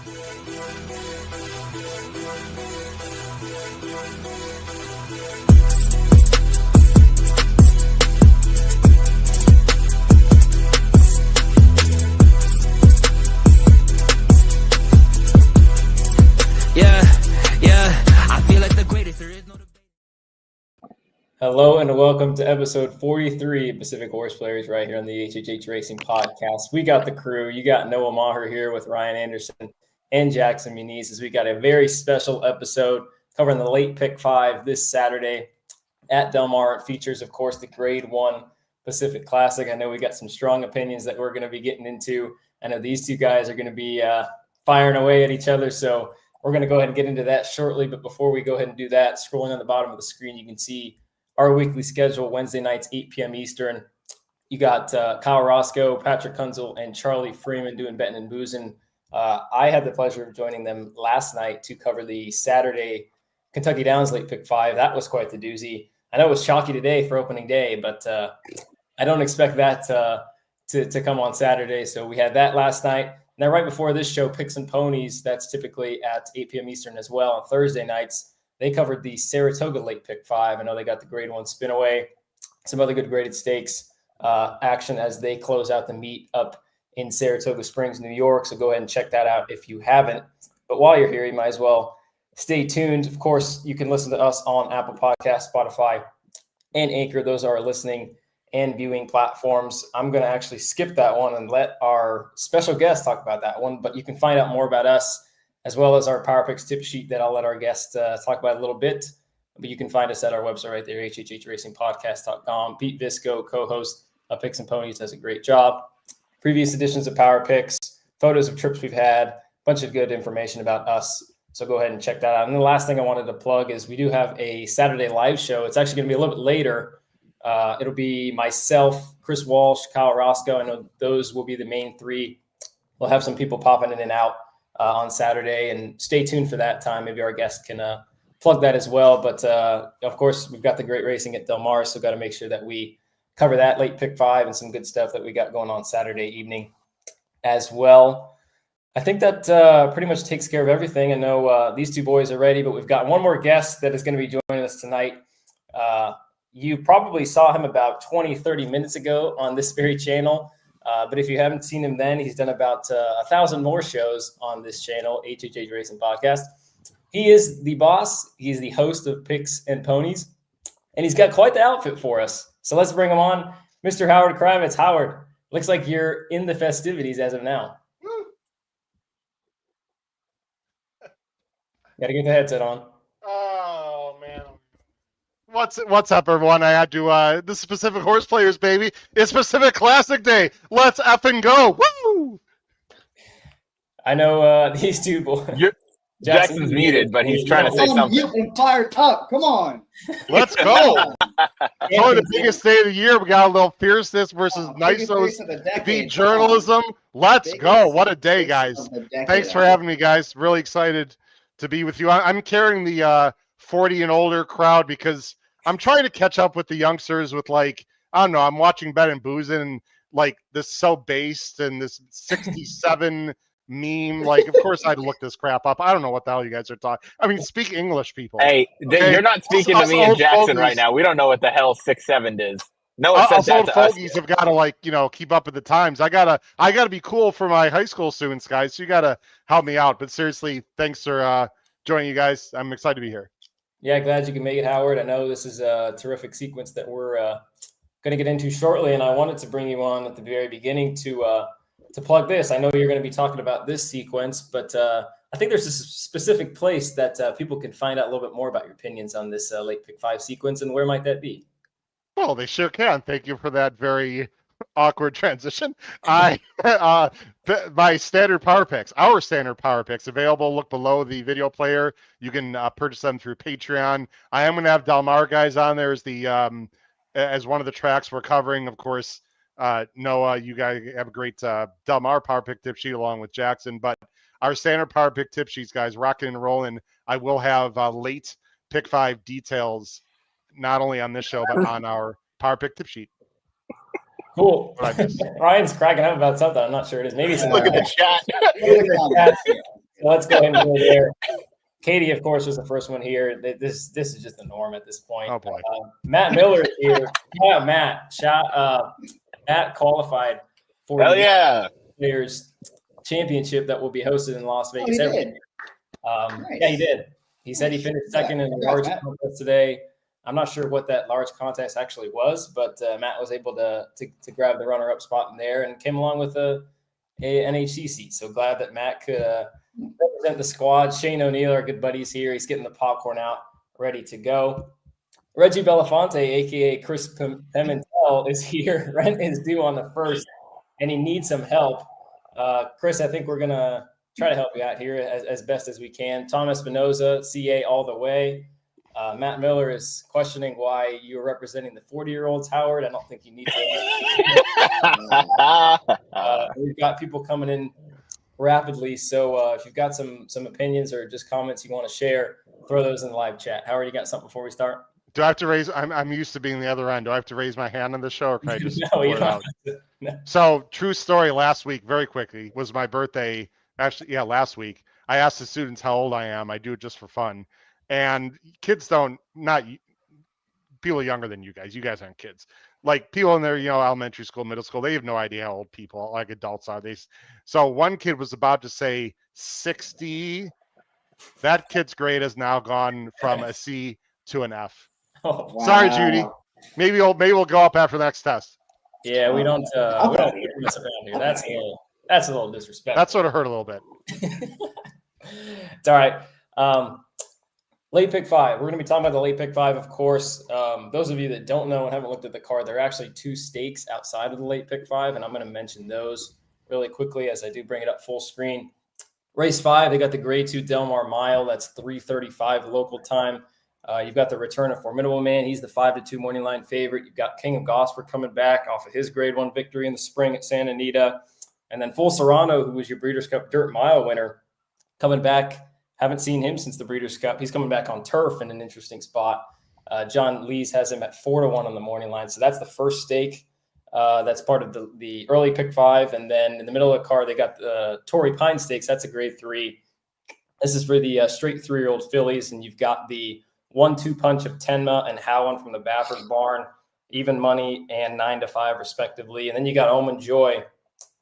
Hello and welcome to episode 43 of Pacific Horseplayers right here on the HHH Racing Podcast. We got the crew. You got Noah Meagher here with Ryan Anderson and Jackson Muniz as we got a very special episode covering the late pick 5 this Saturday at Delmar. It features, of course, the Grade 1 Pacific Classic. I know we got some strong opinions that we're going to be getting into. I know these two guys are going to be firing away at each other, so we're going to go ahead and get into that shortly. But before we go ahead and do that, scrolling on the bottom of the screen, you can see our weekly schedule, Wednesday nights, 8 p.m. Eastern. You got Kyle Roscoe, Patrick Kunzel, and Charlie Freeman doing betting and boozing. I had the pleasure of joining them last night to cover the Saturday Kentucky Downs late pick 5. That was quite the doozy. I know it was chalky today for opening day, but I don't expect that to come on Saturday. So we had that last night. Now, right before this show, Picks and Ponies, that's typically at 8 p.m. Eastern as well on Thursday nights. They covered the Saratoga late pick 5. I know they got the grade 1 spin away, some other good graded stakes action as they close out the meet up in Saratoga Springs, New York. So go ahead and check that out if you haven't. But while you're here, you might as well stay tuned. Of course, you can listen to us on Apple Podcasts, Spotify, and Anchor. Those are our listening and viewing platforms. I'm going to actually skip that one and let our special guest talk about that one. But you can find out more about us as well as our Power Picks tip sheet that I'll let our guest talk about a little bit. But you can find us at our website right there, hhhracingpodcast.com. Pete Visco, co-host of Picks and Ponies, does a great job. Previous editions of Power Picks, photos of trips we've had, a bunch of good information about us. So go ahead and check that out. And the last thing I wanted to plug is we do have a Saturday live show. It's actually going to be a little bit later. It'll be myself, Chris Walsh, Kyle Roscoe. I know those will be the main three. We'll have some people popping in and out on Saturday, and stay tuned for that time. Maybe our guest can plug that as well. But of course, we've got the great racing at Delmar, so got to make sure that we cover that late pick 5 and some good stuff that we got going on Saturday evening as well. I think that pretty much takes care of everything. I know these two boys are ready, but we've got one more guest that is going to be joining us tonight. You probably saw him about 20, 30 minutes ago on this very channel. But if you haven't seen him then, he's done about 1,000 more shows on this channel, HHH Racing Podcast. He is the boss. He's the host of Picks and Ponies, and he's got quite the outfit for us. So let's bring him on, Mr. Howard Kravitz. Howard, looks like you're in the festivities as of now. Got to get the headset on. Oh, man. What's up, everyone? I had to this is Pacific Horseplayers, baby. It's Pacific Classic Day. Let's effing go. Woo! I know these two boys. Jackson's muted, but he's trying to say something. And fired up. Come on. Let's go. Probably the biggest day of the year. We got a little fierceness versus NISO's beat journalism. Let's go. What a day, guys. Thanks for having me, guys. Really excited to be with you. I'm carrying the 40 and older crowd because I'm trying to catch up with the youngsters with, like, I don't know, I'm watching Bet and Boozin' and like this so based and this 67 meme. Like, of course I'd look this crap up. I don't know what the hell you guys are talking. I mean, speak English, people. Hey, okay? You're not speaking to me and Jackson right now. We don't know what the hell 6'7" is. No one said that to us. Fogies have got to, like, you know, keep up with the times. I gotta be cool for my high school students, guys. So you gotta help me out. But seriously, thanks for joining you guys. I'm excited to be here. Yeah, glad you can make it, Howard. I know this is a terrific sequence that we're going to get into shortly, and I wanted to bring you on at the very beginning to plug this. I know you're going to be talking about this sequence, but I think there's a specific place that people can find out a little bit more about your opinions on this late pick 5 sequence, and where might that be? Well, they sure can. Thank you for that very awkward transition. My standard power picks, our standard power picks, available. Look below the video player. You can purchase them through Patreon. I am going to have Delmar guys on there as one of the tracks we're covering. Of course, Noah, you guys have a great Delmar power pick tip sheet along with Jackson. But our standard power pick tip sheets, guys, rocking and rolling. I will have late pick 5 details, not only on this show, but on our power pick tip sheet. Cool. Ryan's cracking up about something. I'm not sure it is. Maybe some. Look at the chat. let's go ahead and go there. Katie, of course, was the first one here. This is just the norm at this point. Oh boy. Matt Miller is here. Yeah, Matt. Matt qualified for the Players Championship that will be hosted in Las Vegas. Oh, he did. Nice. Yeah, he did. He said he finished second in the large contest today. I'm not sure what that large contest actually was, but Matt was able to grab the runner-up spot in there and came along with a NHC seat. So glad that Matt could represent the squad. Shane O'Neill, our good buddies here. He's getting the popcorn out, ready to go. Reggie Belafonte, a.k.a. Chris Pimentel, is here. Rent is due on the 1st, and he needs some help. Chris, I think we're going to try to help you out here as best as we can. Tom Espinoza, CA all the way. Matt Miller is questioning why you are representing the 40-year-olds, Howard. I don't think you need to. We've got people coming in rapidly, so if you've got some opinions or just comments you want to share, throw those in the live chat. Howard, you got something before we start? Do I have to raise? I'm used to being the other end. Do I have to raise my hand on the show, or can I just No, you don't. No. So, true story. Last week, very quickly, was my birthday. Actually, yeah, last week. I asked the students how old I am. I do it just for fun. And kids people younger than you guys. You guys aren't kids. Like people in their, elementary school, middle school, they have no idea how old people, like adults are. So one kid was about to say 60. That kid's grade has now gone from a C to an F. Oh, wow. Sorry, Judy. Maybe we'll go up after the next test. Yeah, we don't mess around here. That's a little disrespectful. That sort of hurt a little bit. It's all right. Late pick 5. We're going to be talking about the late pick 5, of course. Those of you that don't know and haven't looked at the card, there are actually 2 stakes outside of the late pick 5, and I'm going to mention those really quickly as I do bring it up full screen. Race 5, they got the Grade 2 Delmar Mile. That's 3:35 local time. You've got the return of Formidable Man. He's the 5-2 morning line favorite. You've got King of Gosford coming back off of his Grade 1 victory in the spring at Santa Anita. And then Full Serrano, who was your Breeders' Cup Dirt Mile winner, coming back. Haven't seen him since the Breeders' Cup. He's coming back on turf in an interesting spot. John Lees has him at 4-1 on the morning line. So that's the first stake. That's part of the early pick 5. And then in the middle of the card, they got the Torrey Pine Stakes. That's a Grade 3. This is for the straight 3-year-old fillies. And you've got the 1-2 punch of Tenma and Howan from the Baffert barn, even money and 9-5 respectively. And then you got Omen Joy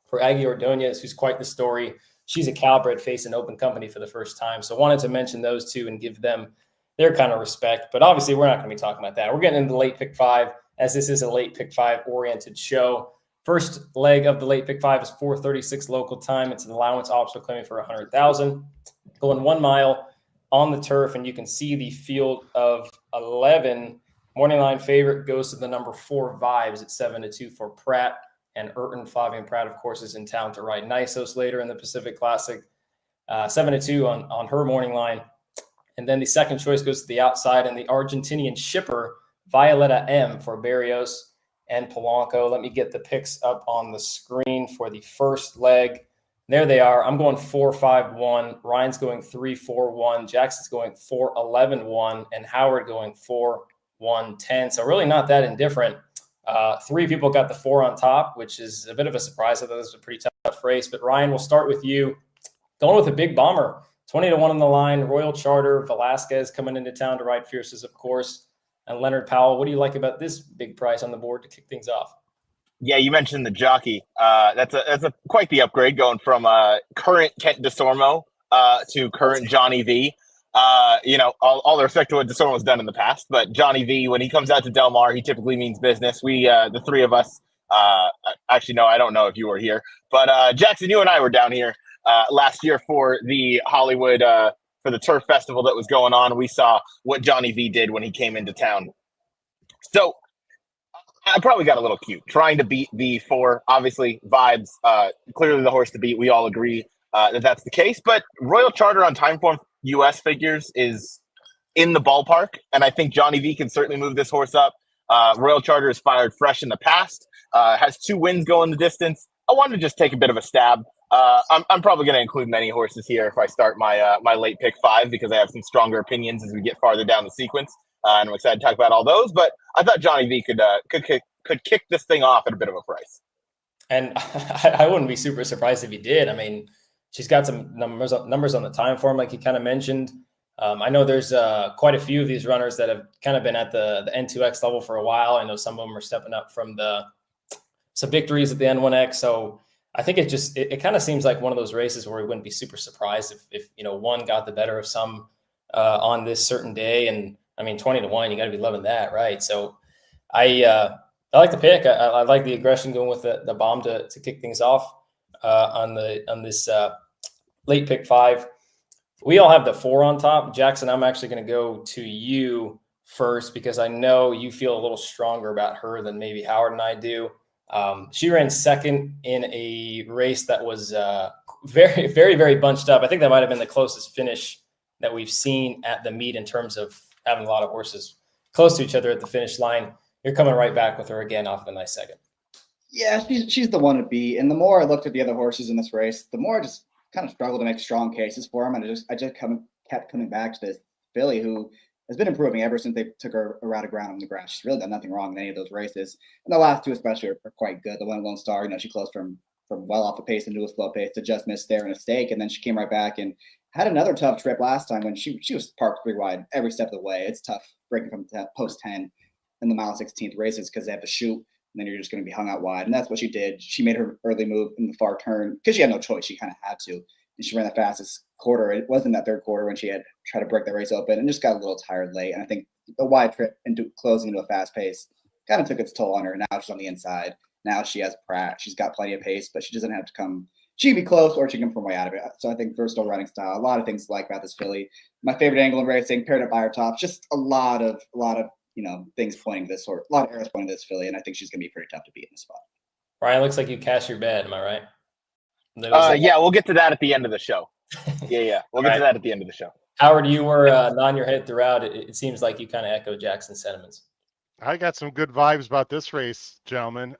for Aggie Ordonez, who's quite the story. She's a Calbred facing open company for the first time. So wanted to mention those 2 and give them their kind of respect. But obviously we're not going to be talking about that. We're getting into the late pick 5 as this is a late pick 5 oriented show. First leg of the late pick 5 is 4:36 local time. It's an allowance optional claiming for 100,000. Going 1 mile on the turf, and you can see the field of 11. Morning line favorite goes to the number 4 Vibes at 7-2 for Pratt. And Urton, Fabian Pratt, of course, is in town to ride Nisos later in the Pacific Classic. 7-2 on her morning line. And then the second choice goes to the outside, and the Argentinian shipper, Violetta M for Barrios and Polanco. Let me get the picks up on the screen for the first leg. There they are. I'm going 4-5-1. Ryan's going 3-4-1. Jackson's going 4-11-1. And Howard going 4-1-10. So really not that indifferent. 3 people got the 4 on top, which is a bit of a surprise. I thought this was a pretty tough race. But Ryan, we'll start with you. Going with a big bomber. 20-1 on the line. Royal Charter. Velasquez coming into town to ride Fierces, of course. And Leonard Powell. What do you like about this big price on the board to kick things off? Yeah, you mentioned the jockey. That's a quite the upgrade going from current Kent DeSormo to current Johnny V. All the respect to what DeSormo's done in the past, but Johnny V, when he comes out to Del Mar, he typically means business. We, the 3 of us, actually, no, I don't know if you were here, but Jackson, you and I were down here last year for the Hollywood, for the Turf Festival that was going on. We saw what Johnny V did when he came into town. So I probably got a little cute trying to beat the 4. Obviously, Vibes, clearly the horse to beat. We all agree that that's the case. But Royal Charter on Timeform US figures is in the ballpark, and I think Johnny V can certainly move this horse up. Royal Charter has fired fresh in the past, has 2 wins going the distance. I wanted to just take a bit of a stab. I'm probably going to include many horses here if I start my my late pick 5 because I have some stronger opinions as we get farther down the sequence. And I'm excited to talk about all those, but I thought Johnny V could kick this thing off at a bit of a price. And I wouldn't be super surprised if he did. I mean, she's got some numbers on the time form, like you kind of mentioned. I know there's quite a few of these runners that have kind of been at the N2X level for a while. I know some of them are stepping up from some victories at the N1X. So I think it kind of seems like one of those races where we wouldn't be super surprised if one got the better of some on this certain day. And I mean, 20-1, you got to be loving that, right? So I like the pick. I like the aggression going with the bomb to kick things off on this late pick 5. We all have the 4 on top. Jackson, I'm actually going to go to you first because I know you feel a little stronger about her than maybe Howard and I do. She ran second in a race that was very, very, very bunched up. I think that might have been the closest finish that we've seen at the meet in terms of having a lot of horses close to each other at the finish line. You're coming right back with her again off of a nice second. Yeah, she's the one to beat. And the more I looked at the other horses in this race, the more I just kind of struggled to make strong cases for him. And I just kept coming back to this filly who has been improving ever since they took her around the ground on the grass. She's really done nothing wrong in any of those races. And the last 2 especially are quite good. The one at Lone Star, she closed from well off the pace into a slow pace to just miss there in a stake. And then she came right back and had another tough trip last time when she was parked pretty wide every step of the way. It's tough breaking from post 10 in the mile 16th races because they have to shoot. And then you're just going to be hung out wide. And that's what she did. She made her early move in the far turn because she had no choice. She kind of had to. And she ran the fastest quarter. It wasn't that third quarter when she had tried to break the race open and just got a little tired late. And I think the wide trip into closing into a fast pace kind of took its toll on her. Now she's on the inside. Now she has Pratt. She's got plenty of pace, but she doesn't have to come. She can be close or she can come from way out of it. So I think versatile running style. A lot of things to like about this filly. My favorite angle in racing, paired up by her top. Just a lot of things pointing to this sort. A lot of arrows pointing to this filly, and I think she's going to be pretty tough to beat in the spot. Ryan, looks like you cashed your bet. Am I right? Yeah, we'll get to that at the end of the show. Yeah. We'll get to that at the end of the show. Howard, you were nodding your head throughout. It seems like you kind of echo Jackson's sentiments. I got some good vibes about this race, gentlemen.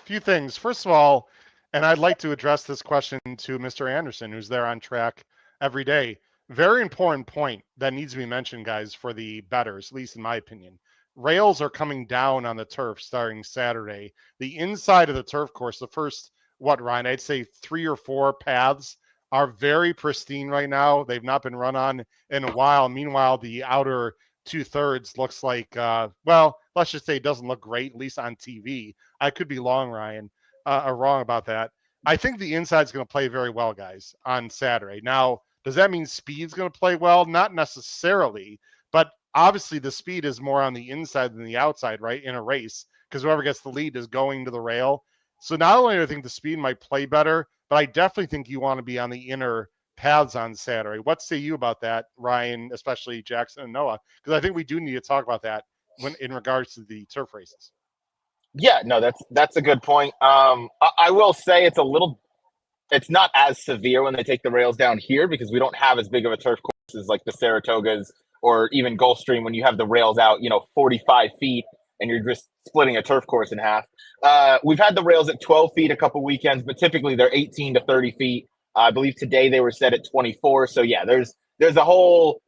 Few things. First of all, and I'd like to address this question to Mr. Anderson, who's there on track every day. Very important point that needs to be mentioned, guys, for the bettors, at least in my opinion. Rails are coming down on the turf starting Saturday. The inside of the turf course, the first, Ryan, I'd say 3 or 4 paths are very pristine right now. They've not been run on in a while. Meanwhile, the outer 2/3 looks like, let's just say it doesn't look great, at least on TV. I could be wrong, Ryan, or wrong about that. I think the inside's going to play very well, guys, on Saturday. Now, does that mean speed's going to play well? Not necessarily, but obviously the speed is more on the inside than the outside, right, in a race, because whoever gets the lead is going to the rail. So not only do I think the speed might play better, but I definitely think you want to be on the inner paths on Saturday. What say you about that, Ryan, especially Jackson and Noah? Because I think we do need to talk about that in regards to the turf races. Yeah, no, that's a good point. I will say it's not as severe when they take the rails down here because we don't have as big of a turf course as like the Saratogas or even Gulfstream when you have the rails out, 45 feet and you're just splitting a turf course in half. We've had the rails at 12 feet a couple weekends, but typically they're 18 to 30 feet. I believe today they were set at 24. So yeah, there's a whole,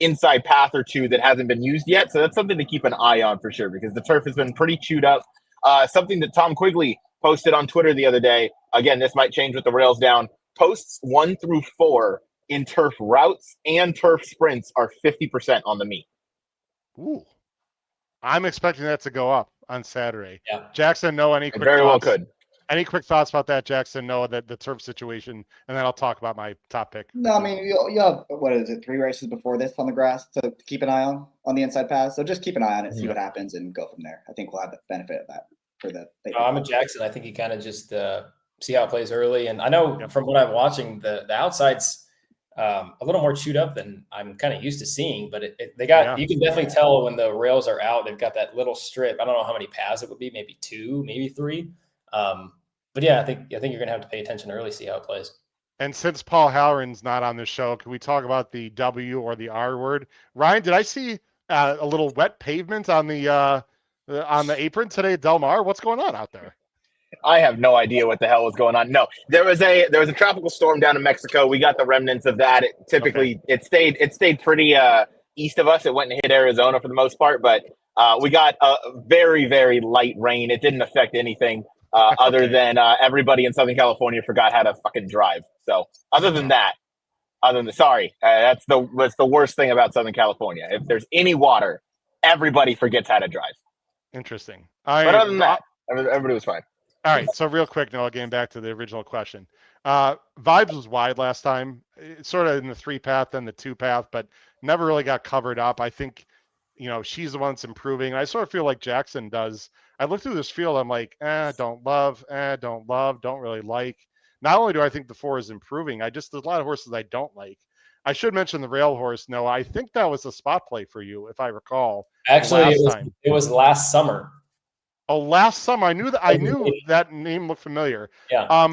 inside path or two that hasn't been used yet. So that's something to keep an eye on for sure because the turf has been pretty chewed up. Something that Tom Quigley posted on Twitter the other day. Again, this might change with the rails down. Posts 1 through 4 in turf routes and turf sprints are 50% on the meet. Ooh, I'm expecting that to go up on Saturday. Yeah. Jackson, Noah, any quick very thoughts? Well could. Any quick thoughts about that, Jackson, Noah, the turf situation, and then I'll talk about my top pick. No, I mean, you have, 3 races before this on the grass to keep an eye on the inside pass. So just keep an eye on it, see what happens, and go from there. I think we'll have the benefit of that for the. I'm a Jackson. I think you kind of just see how it plays early. And I know from what I'm watching, the outside's a little more chewed up than I'm kind of used to seeing. But you can definitely tell when the rails are out, they've got that little strip. I don't know how many paths it would be, maybe 2, maybe 3. But yeah, I think you're going to have to pay attention early, see how it plays. And since Paul Halloran's not on the show, can we talk about the W or the R word? Ryan, did I see a little wet pavement on the apron today at Del Mar? What's going on out there? I have no idea what the hell was going on. No, there was a tropical storm down in Mexico. We got the remnants of that. It stayed pretty east of us. It went and hit Arizona for the most part, but we got a very, very light rain. It didn't affect anything. other Okay. than everybody in Southern California forgot how to fucking drive. So other than that, sorry, that's the worst thing about Southern California. If there's any water, everybody forgets how to drive. Interesting. But other than that, everybody was fine. All right, so real quick, Noah, getting back to the original question. Vibes was wide last time, sort of in the 3-path and the 2-path, but never really got covered up. I think, she's the one that's improving. I sort of feel like Jackson does. I look through this field, I'm like, don't love, don't really like. Not only do I think the 4 is improving, there's a lot of horses I don't like. I should mention the rail horse, Noah. I think that was a spot play for you, if I recall. Actually, it was last summer. Oh, last summer. I knew that name looked familiar. Yeah.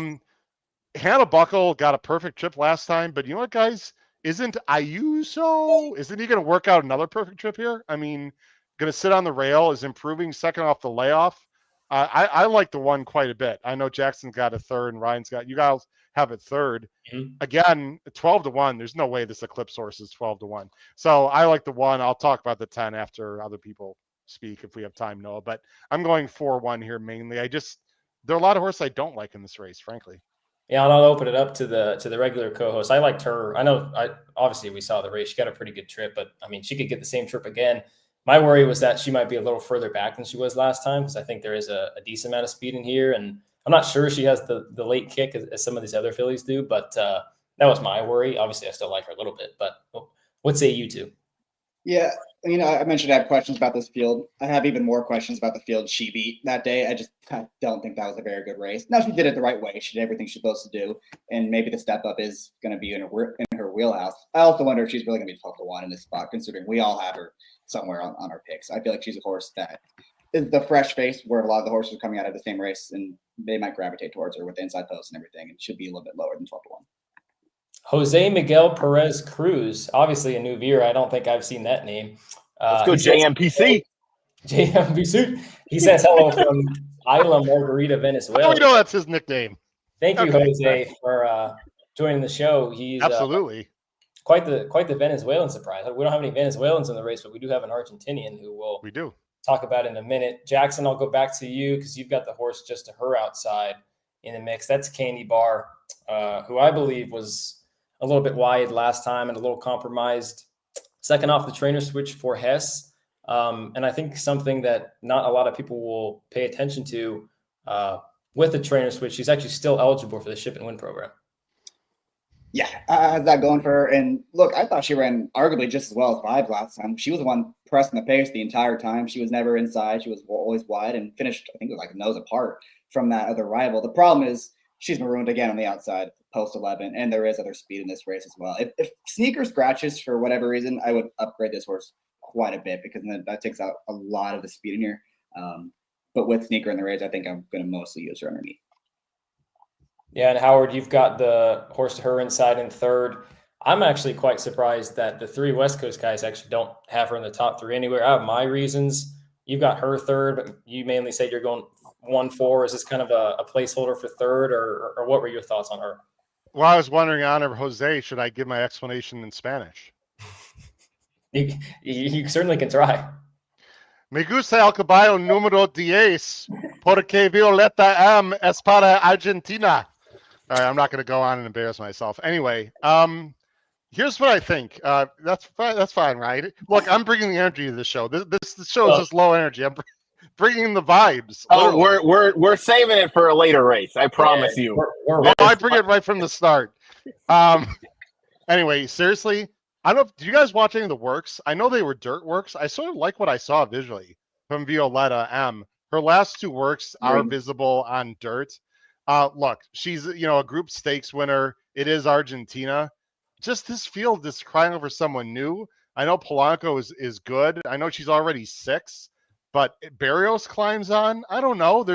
Hannah Buckle got a perfect trip last time, but you know what, guys? Isn't Ayuso? Isn't he going to work out another perfect trip here? I mean, going to sit on the rail, is improving second off the layoff. I like the 1 quite a bit. I know Jackson's got a 3rd, and Ryan's got, you guys have it 3rd. Mm-hmm. Again, 12-1. There's no way this Eclipse horse is 12-1. So I like the 1. I'll talk about the 10 after other people speak if we have time, Noah. But I'm going 4-1 here mainly. There are a lot of horses I don't like in this race, frankly. Yeah, and I'll open it up to the regular co-host. I liked her. I know obviously we saw the race. She got a pretty good trip, but I mean, she could get the same trip again. My worry was that she might be a little further back than she was last time, because I think there is a decent amount of speed in here, and I'm not sure she has the late kick as some of these other fillies do, but that was my worry. Obviously, I still like her a little bit, but what say you two? Yeah, I mentioned I have questions about this field. I have even more questions about the field she beat that day. I don't think that was a very good race. Now, she did it the right way. She did everything she's supposed to do, and maybe the step up is going to be in her wheelhouse. I also wonder if she's really going to be 12-1 in this spot, considering we all have her somewhere on our picks. I feel like she's a horse that is the fresh face where a lot of the horses are coming out of the same race, and they might gravitate towards her with the inside post and everything, and should be a little bit lower than 12-1. Jose Miguel Perez Cruz, obviously a new viewer. I don't think I've seen that name. Let's go JMPC. JMPC. He says hello from Isla Margarita, Venezuela. Oh, you know that's his nickname. Thank you, Jose, for joining the show. He's absolutely quite the Venezuelan surprise. We don't have any Venezuelans in the race, but we do have an Argentinian who we do talk about in a minute. Jackson, I'll go back to you because you've got the horse just to her outside in the mix. That's Candy Bar, who I believe was a little bit wide last time and a little compromised. Second off the trainer switch for Hess. And I think something that not a lot of people will pay attention to with the trainer switch, she's actually still eligible for the Ship and Win program. Yeah, I had that going for her. And look, I thought she ran arguably just as well as Vibes last time. She was the one pressing the pace the entire time. She was never inside. She was always wide and finished, I think it was like a nose apart from that other rival. The problem is she's marooned again on the outside, post 11, and there is other speed in this race as well. If Sneaker scratches for whatever reason, I would upgrade this horse quite a bit because then that takes out a lot of the speed in here. But with Sneaker in the race, I think I'm going to mostly use her underneath. Yeah, and Howard, you've got the horse to her inside in third. I'm actually quite surprised that the 3 West Coast guys actually don't have her in the top 3 anywhere. I have my reasons. You've got her third, but you mainly said you're going 1-4. Is this kind of a placeholder for third, or what were your thoughts on her? Well, I was wondering, Honor Jose, should I give my explanation in Spanish? You certainly can try. Me gusta el caballo número 10 porque Violeta M es para Argentina. All right, I'm not going to go on and embarrass myself. Anyway, here's what I think. That's fine, right? Look, I'm bringing the energy to the show. This show is just low energy. I'm bringing the vibes. Oh, we're saving it for a later race. I promise you. I bring it right from the start. Anyway, seriously, I don't know. Did you guys watch any of the works? I know they were dirt works. I sort of like what I saw visually from Violeta M. Her last 2 works are visible on dirt. Look, she's a group stakes winner. It is Argentina. Just this field is crying over someone new. I know Polanco is good. I know she's already 6, but Barrios climbs on. I don't know.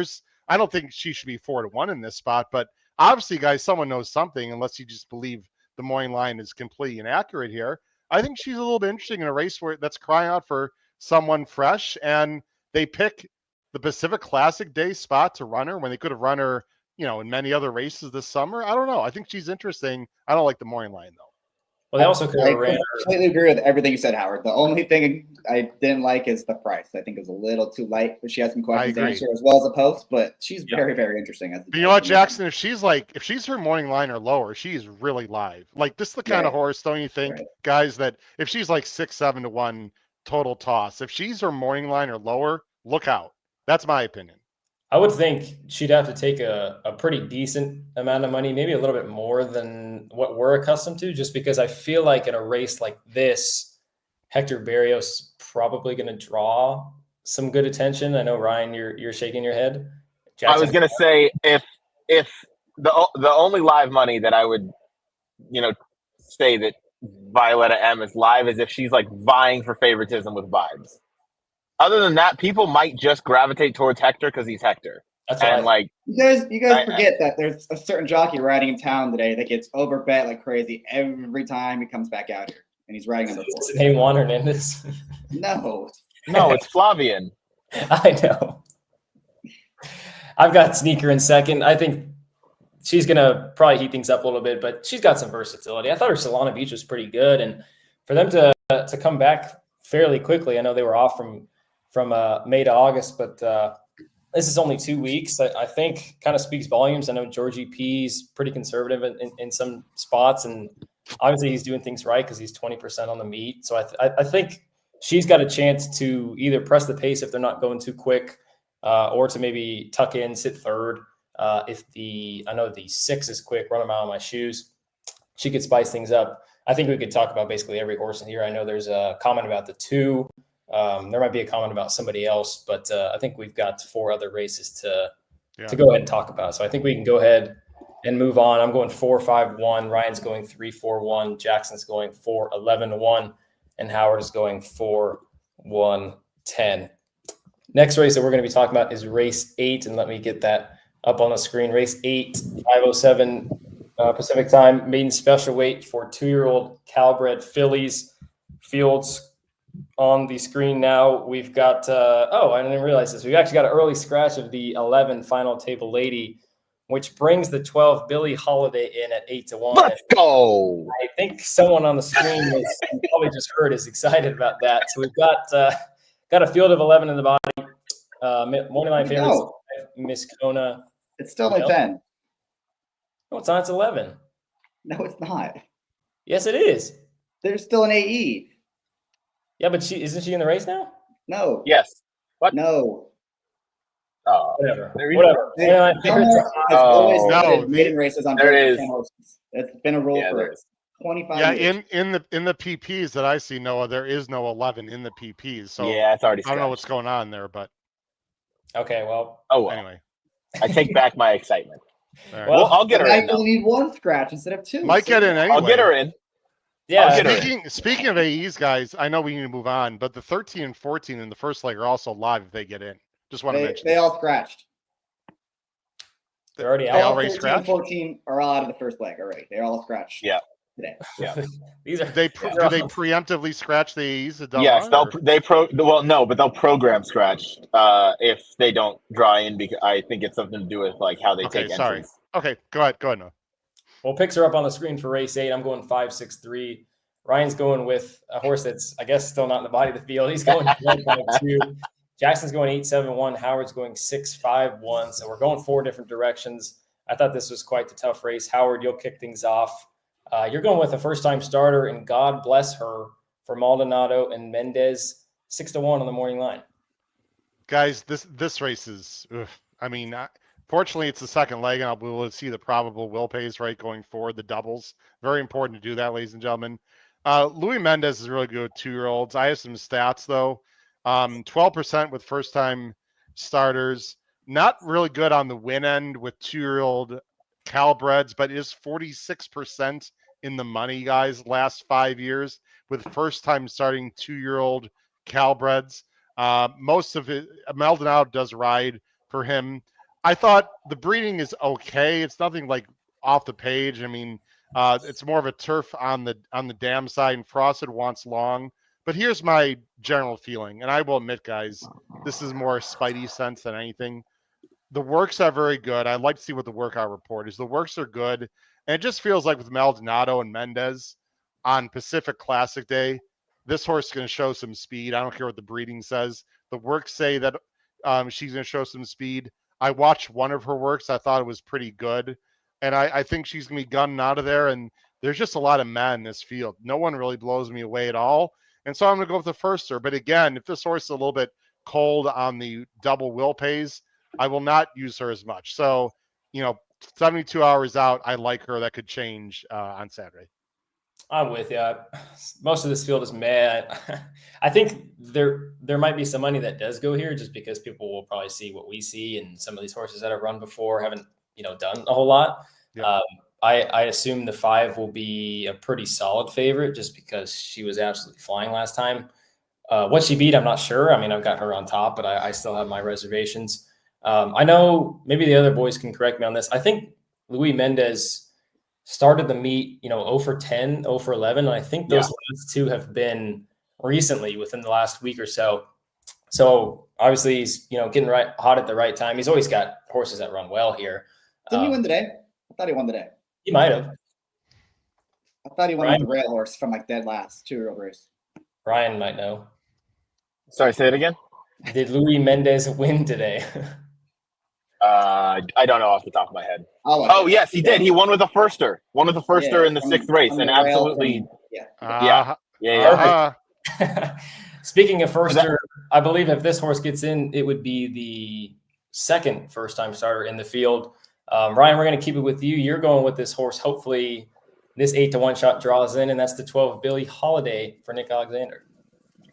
I don't think she should be 4-1 in this spot, but obviously, guys, someone knows something. Unless you just believe the morning line is completely inaccurate here. I think she's a little bit interesting in a race that's crying out for someone fresh, and they pick the Pacific Classic Day spot to run her when they could have run her, in many other races this summer. I don't know. I think she's interesting. I don't like the morning line, though. Well, they also could I have ran her. completely agree with everything you said, Howard. The only thing I didn't like is the price. I think it was a little too light, but she has some questions to agree. answer as well as a post. But she's very, very interesting. But you know what, Jackson? If she's her morning line or lower, she's really live. Like this is the kind of horse, don't you think, guys? That if she's like 6-7 to 1 total toss, if she's her morning line or lower, look out. That's my opinion. I would think she'd have to take a pretty decent amount of money, maybe a little bit more than what we're accustomed to, just because I feel like in a race like this, Hector Berrios is probably going to draw some good attention. I know, Ryan, you're shaking your head. Jackson, I was going to say if the only live money that I would, say that Violetta M is live is if she's like vying for favoritism with Vibes. Other than that, people might just gravitate towards Hector because he's Hector. That's and right. You guys forget that there's a certain jockey riding in town today that gets overbet like crazy every time he comes back out here, and he's riding number 4. Is his name Juan Hernandez? No, it's Flavian. I know. I've got Sneaker in second. I think she's gonna probably heat things up a little bit, but she's got some versatility. I thought her Solana Beach was pretty good, and for them to come back fairly quickly. I know they were off from May to August, but this is only 2 weeks. I think kind of speaks volumes. I know Georgie P's pretty conservative in some spots, and obviously he's doing things right because he's 20% on the meet. So I think she's got a chance to either press the pace if they're not going too quick, or to maybe tuck in, sit third. I know the 6 is quick, run them out of my shoes. She could spice things up. I think we could talk about basically every horse in here. I know there's a comment about the 2. There might be a comment about somebody else, but I think we've got 4 other races to go ahead and talk about. So I think we can go ahead and move on. I'm going 4-5-1. Ryan's going 3-4-1. Jackson's going 4-11-1. And Howard is going 4-1-10. Next race that we're going to be talking about is race 8. And let me get that up on the screen. Race 8, 5:07 Pacific time. Maiden special weight for 2-year-old Calbred fillies. Fields on the screen now. We've got I didn't realize this. We've actually got an early scratch of the 11 final table lady, which brings the 12 Billie Holiday in at 8-1. Let's go. I think someone on the screen you probably just heard is excited about that. So we've got a field of 11 in the body. Morning line favorites, Miss Kona. It's still only 10. No, it's not. It's 11. No, it's not. Yes, it is. There's still an AE. Yeah, but isn't she in the race now? No. Yes. What? No. Whatever. No. Maiden races on 10 horses. It's been a rule for 25 years. in the PPs that I see, Noah, there is no 11 in the PPs. So it's already. I don't know what's going on there, but okay. Well. Anyway, I take back my excitement. Right. Well, I'll get her in. I only need 1 scratch instead of 2. Might get in anyway. I'll get her in. Yeah. Speaking of AEs, guys, I know we need to move on, but the 13 and 14 in the first leg are also live if they get in. Just want to mention they all scratched. They're already out. They already scratched. 14 are all out of the first leg already. They're all scratched. Yeah. Today. Yeah. These are. Do they preemptively scratch the AEs? Yes, they'll program scratch if they don't draw in, because I think it's something to do with like how they take entries. Okay, go ahead, Noah. Well, picks are up on the screen for race 8. I'm going 5-6-3. Ryan's going with a horse that's, I guess, still not in the body of the field. He's going 1-5-2. Jackson's going 8-7-1. Howard's going 6-5-1. So we're going 4 different directions. I thought this was quite the tough race. Howard, you'll kick things off. You're going with a first-time starter, and God bless her, for Maldonado and Mendez, 6-1 on the morning line. Guys, this race is. Fortunately, it's the second leg, and we will see the probable will pays right going forward. The doubles, very important to do that, ladies and gentlemen. Louis Mendez is really good with 2-year-olds. I have some stats though. 12% with first-time starters. Not really good on the win end with 2-year-old Calbreds, but is 46% in the money, guys. Last 5 years with first-time starting 2-year-old Calbreds. Most of it, Maldonado does ride for him. I thought the breeding is okay. It's nothing like off the page. It's more of a turf on the dam side, and Frosted wants long. But here's my general feeling, and I will admit, guys, this is more Spidey sense than anything. The works are very good. I'd like to see what the workout report is. The works are good, and it just feels like with Maldonado and Mendez, on Pacific Classic Day, this horse is going to show some speed. I don't care what the breeding says. The works say that she's going to show some speed. I watched one of her works. I thought it was pretty good. And I think she's going to be gunning out of there. And there's just a lot of men in this field. No one really blows me away at all. And so I'm going to go with the firster. But again, if this horse is a little bit cold on the double will pays, I will not use her as much. So, 72 hours out, I like her. That could change on Saturday. I'm with you. Most of this field is mad. I think there might be some money that does go here just because people will probably see what we see, and some of these horses that have run before haven't, done a whole lot. Yeah. I assume the 5 will be a pretty solid favorite just because she was absolutely flying last time. What she beat, I'm not sure. I mean, I've got her on top, but I still have my reservations. I know maybe the other boys can correct me on this. I think Luis Mendez started the meet, 0 for 10, 0 for 11. And I think those last 2 have been recently within the last week or so. So obviously he's, getting hot at the right time. He's always got horses that run well here. Didn't he win today? I thought he won today. He might have. I thought he won with the rail horse from dead last 2-year-old race. Brian might know. Sorry, say it again. Did Luis Mendez win today? I don't know off the top of my head. Oh, yes, he did. He won with a firster. In the 6th race, and absolutely. Yeah. Speaking of firster, I believe if this horse gets in, it would be the second first-time starter in the field. Ryan, we're going to keep it with you. You're going with this horse. Hopefully, this 8-1 shot draws in, and that's the 12 Billie Holiday for Nick Alexander.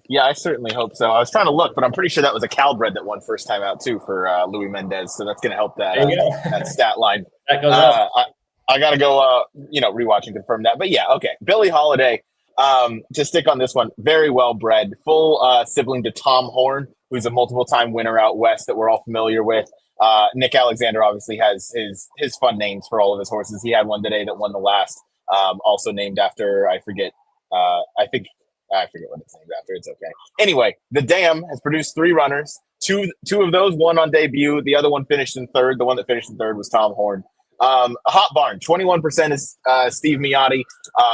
Yeah, I certainly hope so. I was trying to look, but I'm pretty sure that was a Calbred that won first time out too for Luis Mendez. So that's going to help that stat line. That goes up. I got to go, rewatch and confirm that. But yeah, okay. Billie Holiday, to stick on this one, very well bred, full sibling to Tom Horn, who's a multiple time winner out west that we're all familiar with. Nick Alexander obviously has his fun names for all of his horses. He had one today that won the last, also named after, I forget what it's named after. It's okay. Anyway, the Dam has produced 3 runners. Two of those won on debut. The other one finished in third. The one that finished in third was Tom Horn. A hot barn. 21% is Steve Miotti.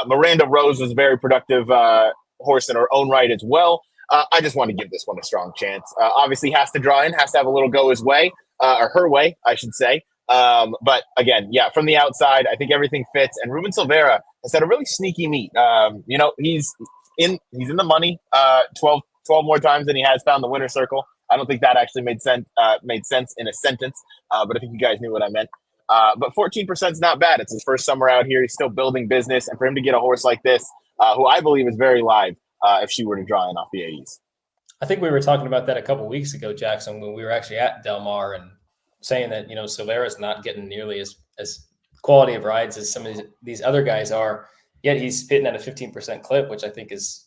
Miranda Rose was a very productive horse in her own right as well. I just want to give this one a strong chance. Obviously has to draw in, has to have a little go his way, or her way, I should say. But again, from the outside, I think everything fits. And Ruben Silvera has had a really sneaky meet. He's in the money 12 more times than he has found the winner's circle. I don't think that actually made sense in a sentence, but I think you guys knew what I meant. But 14% is not bad. It's his first summer out here. He's still building business, and for him to get a horse like this, who I believe is very live, if she were to draw in off the 80s. I think we were talking about that a couple of weeks ago, Jackson, when we were actually at Del Mar and saying that Silvera's not getting nearly as quality of rides as some of these other guys are. Yet he's hitting at a 15% clip, which I think is,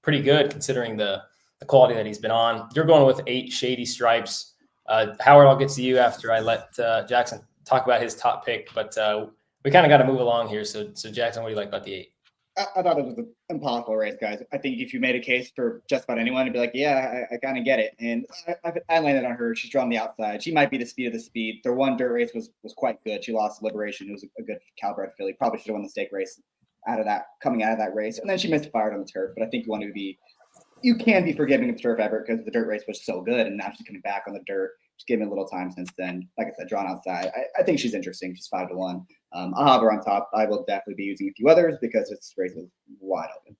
pretty good considering the quality that he's been on. You're going with 8 Shady Stripes. Howard, I'll get to you after I let Jackson talk about his top pick, but we kind of got to move along here. So Jackson, what do you like about the 8? I thought it was an impossible race, guys. I think if you made a case for just about anyone, it'd be like, yeah, I kind of get it. And I landed on her. She's drawn the outside. She might be the speed of the speed. Their one dirt race was quite good. She lost Liberation. It was a good Calbred filly. Probably should have won the stake race coming out of that race. And then she misfired on the turf. But I think you can be forgiving of the turf effort because the dirt race was so good. And now she's coming back on the dirt. She's given a little time since then. Like I said, drawn outside. I think she's interesting. She's 5-1. I'll have her on top. I will definitely be using a few others because this race is wide open.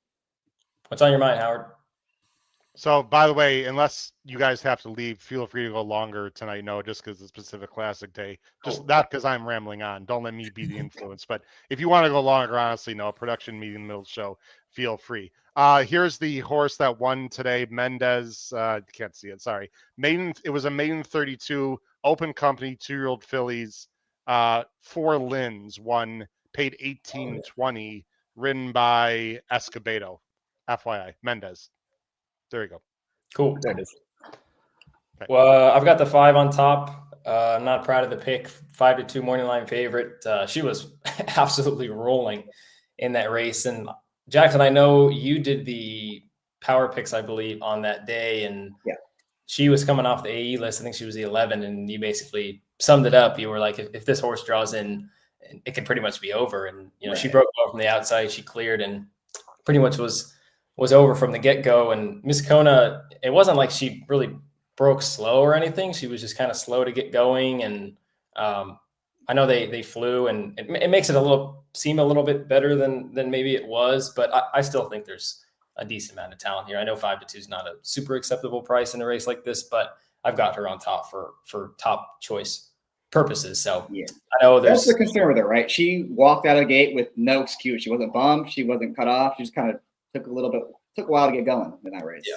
What's on your mind, Howard? So, by the way, unless you guys have to leave, feel free to go longer tonight. No, just because it's Pacific Classic Day. Just not because I'm rambling on. Don't let me be the influence. But if you want to go longer, honestly, no, production meeting in the middle of the show, feel free. Here's the horse that won today. Mendez, can't see it, sorry. Maiden, it was a Maiden 32, open company, 2-year-old fillies. 4 Lins won, paid $18.20, ridden by Escobedo. FYI, Mendez. There you go. Cool. There it is. Okay. Well, I've got the 5 on top. I'm not proud of the pick. 5-2 morning line favorite. She was absolutely rolling in that race. And Jackson, I know you did the power picks, I believe, on that day. And she was coming off the AE list. I think she was the 11. And you basically summed it up. You were like, if this horse draws in, it could pretty much be over. And, she broke well from the outside. She cleared. And pretty much was over from the get-go. And Miss Kona, it wasn't like she really broke slow or anything. She was just kind of slow to get going. And I know they flew, and it makes it seem a little bit better than maybe it was, but I still think there's a decent amount of talent here. I know 5-2 is not a super acceptable price in a race like this, but I've got her on top for top choice purposes. So yeah, I know that's the concern with her, right? She walked out of the gate with no excuse. She wasn't bummed. She wasn't cut off. She just kind of took a while to get going in that race. Yeah.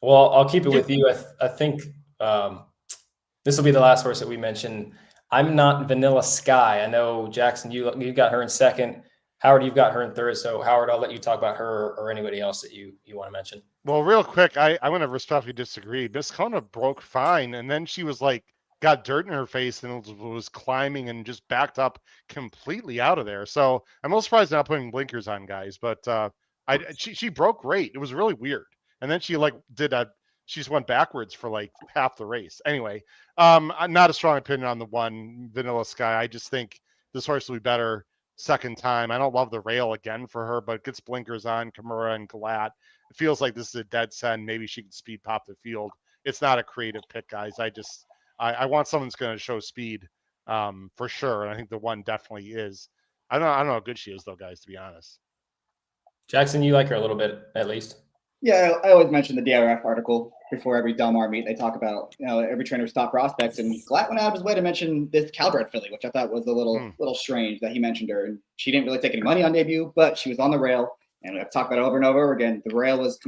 Well, I'll keep it with you. I think this will be the last horse that we mentioned. I'm not Vanilla Sky. I know, Jackson, you got her in second. Howard, you've got her in third. So, Howard, I'll let you talk about her or anybody else that you want to mention. Well, real quick, I'm going to respectfully disagree. Miss Kona broke fine, and then she was like, got dirt in her face and was climbing and just backed up completely out of there. So I'm a little surprised not putting blinkers on, guys, but she broke great. It was really weird. And then she she just went backwards for like half the race. Anyway, I'm not a strong opinion on the one Vanilla Sky. I just think this horse will be better second time. I don't love the rail again for her, but gets blinkers on, Kimura and Galat. It feels like this is a dead send. Maybe she can speed pop the field. It's not a creative pick, guys. I want someone that's going to show speed for sure. And I think the one definitely is. I don't know how good she is though, guys, to be honest. Jackson, you like her a little bit, at least. Yeah, I always mention the DRF article before every Delmar meet. They talk about, every trainer's top prospects, and Glatt went out of his way to mention this Calbred filly, which I thought was a little strange that he mentioned her. And she didn't really take any money on debut, but she was on the rail, and I've talked about it over and over again. The rail was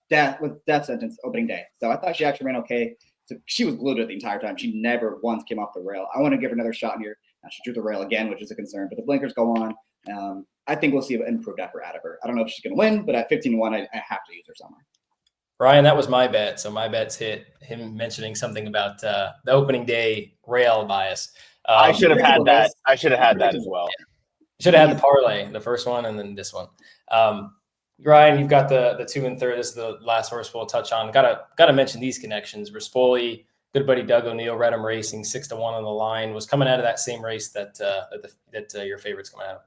death sentence opening day, so I thought she actually ran okay. So she was glued to it the entire time. She never once came off the rail. I want to give her another shot here. Now she drew the rail again, which is a concern, but the blinkers go on. I think we'll see an improved effort out of her. I don't know if she's going to win, but at 15-1, I have to use her somewhere. Ryan, that was my bet. So my bets hit him mentioning something about the opening day rail bias. I should have had that. I should have had that as well. Yeah. Should have had the parlay, the first one, and then this one. Ryan, you've got the 2 and 3. This is the last horse we'll touch on. Gotta mention these connections. Rispoli, good buddy Doug O'Neill, Redham Racing, 6-1 on the line, was coming out of that same race that your favorite's coming out of.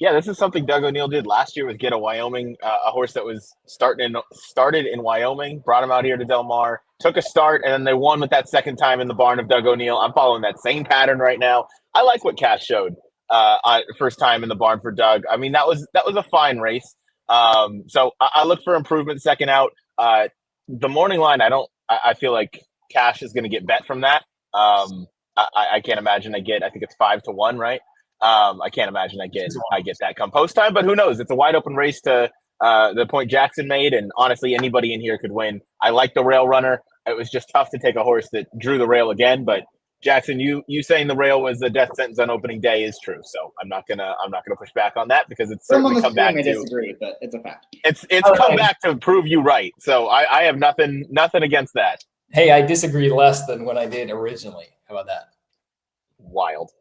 Yeah, this is something Doug O'Neill did last year with Get a Wyoming, a horse that was started in Wyoming, brought him out here to Del Mar, took a start, and then they won with that second time in the barn of Doug O'Neill. I'm following that same pattern right now. I like what Cash showed first time in the barn for Doug. I mean, that was a fine race. So I look for improvement second out. The morning line, I feel like Cash is going to get bet from that. I can't imagine I think it's 5-1, right? I can't imagine I get that come post time, but who knows? It's a wide open race to the point Jackson made, and honestly, anybody in here could win. I like the rail runner. It was just tough to take a horse that drew the rail again, but Jackson, you saying the rail was the death sentence on opening day is true. So I'm not gonna push back on that because it's certainly come back to disagree, but it's a fact. It's come back to prove you right. So I have nothing against that. Hey, I disagree less than when I did originally. How about that? Wild.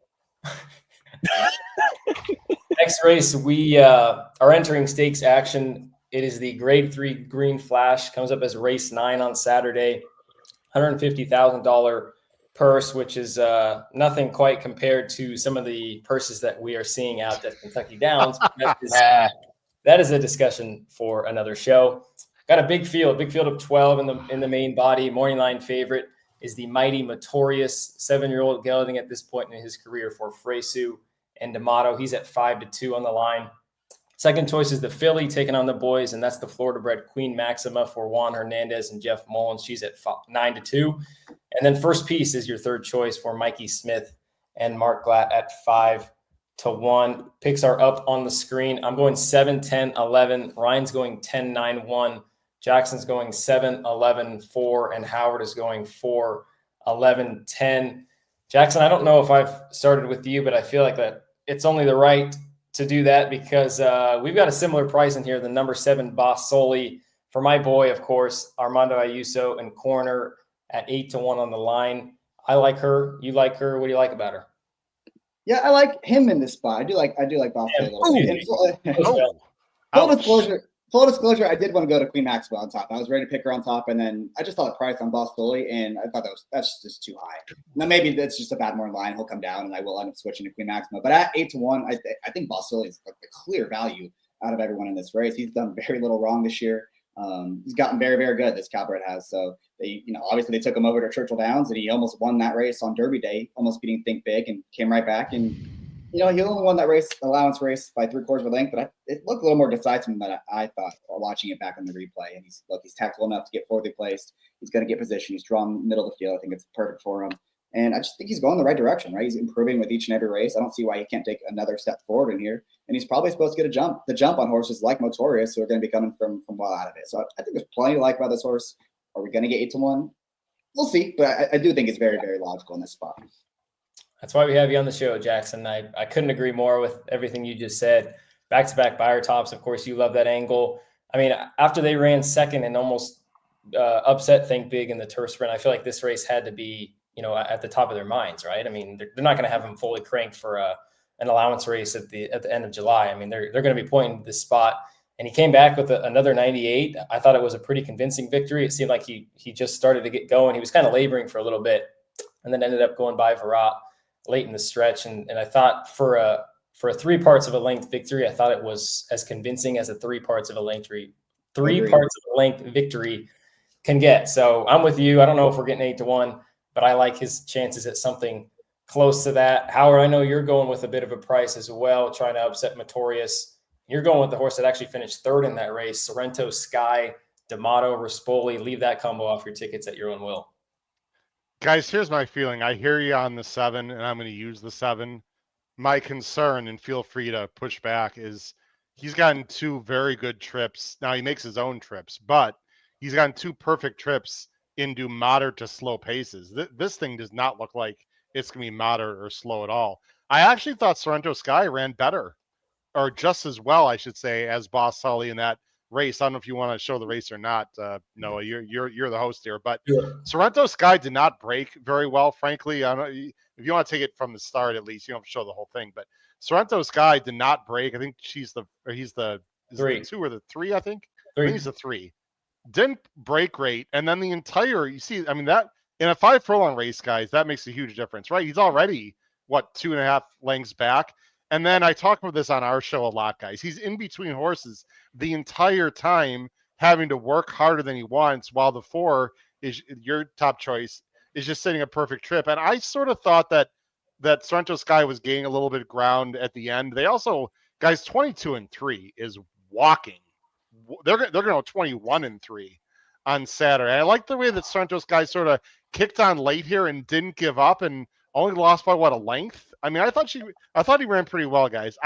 Next race, we are entering stakes action. It is the Grade 3 Green Flash. Comes up as race 9 on Saturday. $150,000 purse, which is nothing quite compared to some of the purses that we are seeing out at Kentucky Downs. That is a discussion for another show. Got a big field of 12 in the main body. Morning line favorite is the mighty Motorious, 7-year-old gelding at this point in his career for Fresu and D'Amato. He's at 5-2 on the line. Second choice is the filly taking on the boys, and that's the Florida-bred Queen Maxima for Juan Hernandez and Jeff Mullins. She's at 9-2. And then first piece is your third choice for Mikey Smith and Mark Glatt at 5-1. Picks are up on the screen. I'm going 7, 10, 11. Ryan's going 10, 9, 1. Jackson's going 7, 11, 4. And Howard is going 4, 11, 10. Jackson, I don't know if I've started with you, but I feel like that it's only the right to do that because we've got a similar price in here. The number 7 Boss Soli for my boy, of course, Armando Ayuso and corner at 8-1 on the line. I like her. You like her. What do you like about her? Yeah, I like him in this spot. I do like Boss Soli. Full disclosure, I did want to go to Queen Maxwell on top. I was ready to pick her on top, and then I just saw the price on Boss Soli, and I thought that's just too high. Now maybe that's just a bad more line. He'll come down, and I will end up switching to Queen Maxwell. But at 8-1, I think Boss Soli is like the clear value out of everyone in this race. He's done very little wrong this year. He's gotten very, very good, this Calbred has. So they, obviously they took him over to Churchill Downs, and he almost won that race on Derby Day, almost beating Think Big, and came right back. And he only won that race, Allowance race, by 3/4 of a length, but it looked a little more decisive than I thought while watching it back on the replay. And he's tactical enough to get fourthly placed. He's going to get position. He's drawn middle of the field. I think it's perfect for him. And I just think he's going the right direction, right? He's improving with each and every race. I don't see why he can't take another step forward in here. And he's probably supposed to get the jump on horses like Motorius, who are going to be coming from well out of it. So I think there's plenty to like about this horse. Are we going to get 8-1? We'll see. But I do think it's very, very logical in this spot. That's why we have you on the show, Jackson. I couldn't agree more with everything you just said. Back-to-back buyer tops. Of course, you love that angle. I mean, after they ran second and almost upset Think Big in the turf sprint, I feel like this race had to be, at the top of their minds, right? I mean, they're not going to have them fully cranked for an Allowance race at the end of July. I mean, they're going to be pointing to this spot. And he came back with another 98. I thought it was a pretty convincing victory. It seemed like he just started to get going. He was kind of laboring for a little bit and then ended up going by Virat late in the stretch. And I thought for a 3 parts of a length victory, I thought it was as convincing as a 3 parts of a length victory can get. So I'm with you. I don't know if we're getting 8-1, but I like his chances at something close to that. Howard, I know you're going with a bit of a price as well, trying to upset Motorius. You're going with the horse that actually finished third in that race, Sorrento Sky, D'Amato, Rispoli. Leave that combo off your tickets at your own will. Guys, here's my feeling. I hear you on the 7, and I'm going to use the 7. My concern, and feel free to push back, is he's gotten 2 very good trips. Now, he makes his own trips, but he's gotten 2 perfect trips into moderate to slow paces. This thing does not look like it's going to be moderate or slow at all. I actually thought Sorrento Sky ran better, or just as well, I should say, as Boss Sully in that race. I don't know if you want to show the race or not, Noah. You're the host here, but sure. Sorrento Sky did not break very well, frankly. I don't know if you want to take it from the start, at least you don't have to show the whole thing. But Sorrento Sky did not break. I think he's the 2 or the 3. I think he's the 3. Didn't break great, and then the entire that in a 5 furlong race, guys, that makes a huge difference, right? He's already 2.5 lengths back. And then I talk about this on our show a lot, guys. He's in between horses the entire time, having to work harder than he wants, while the 4 is your top choice, is just setting a perfect trip. And I sort of thought that Sorrento Sky was gaining a little bit of ground at the end. They also, guys, 22-3 is walking. They're going to go 21-3 on Saturday. I like the way that Sorrento Sky sort of kicked on late here and didn't give up and only lost by a length. I mean, I thought he ran pretty well, guys.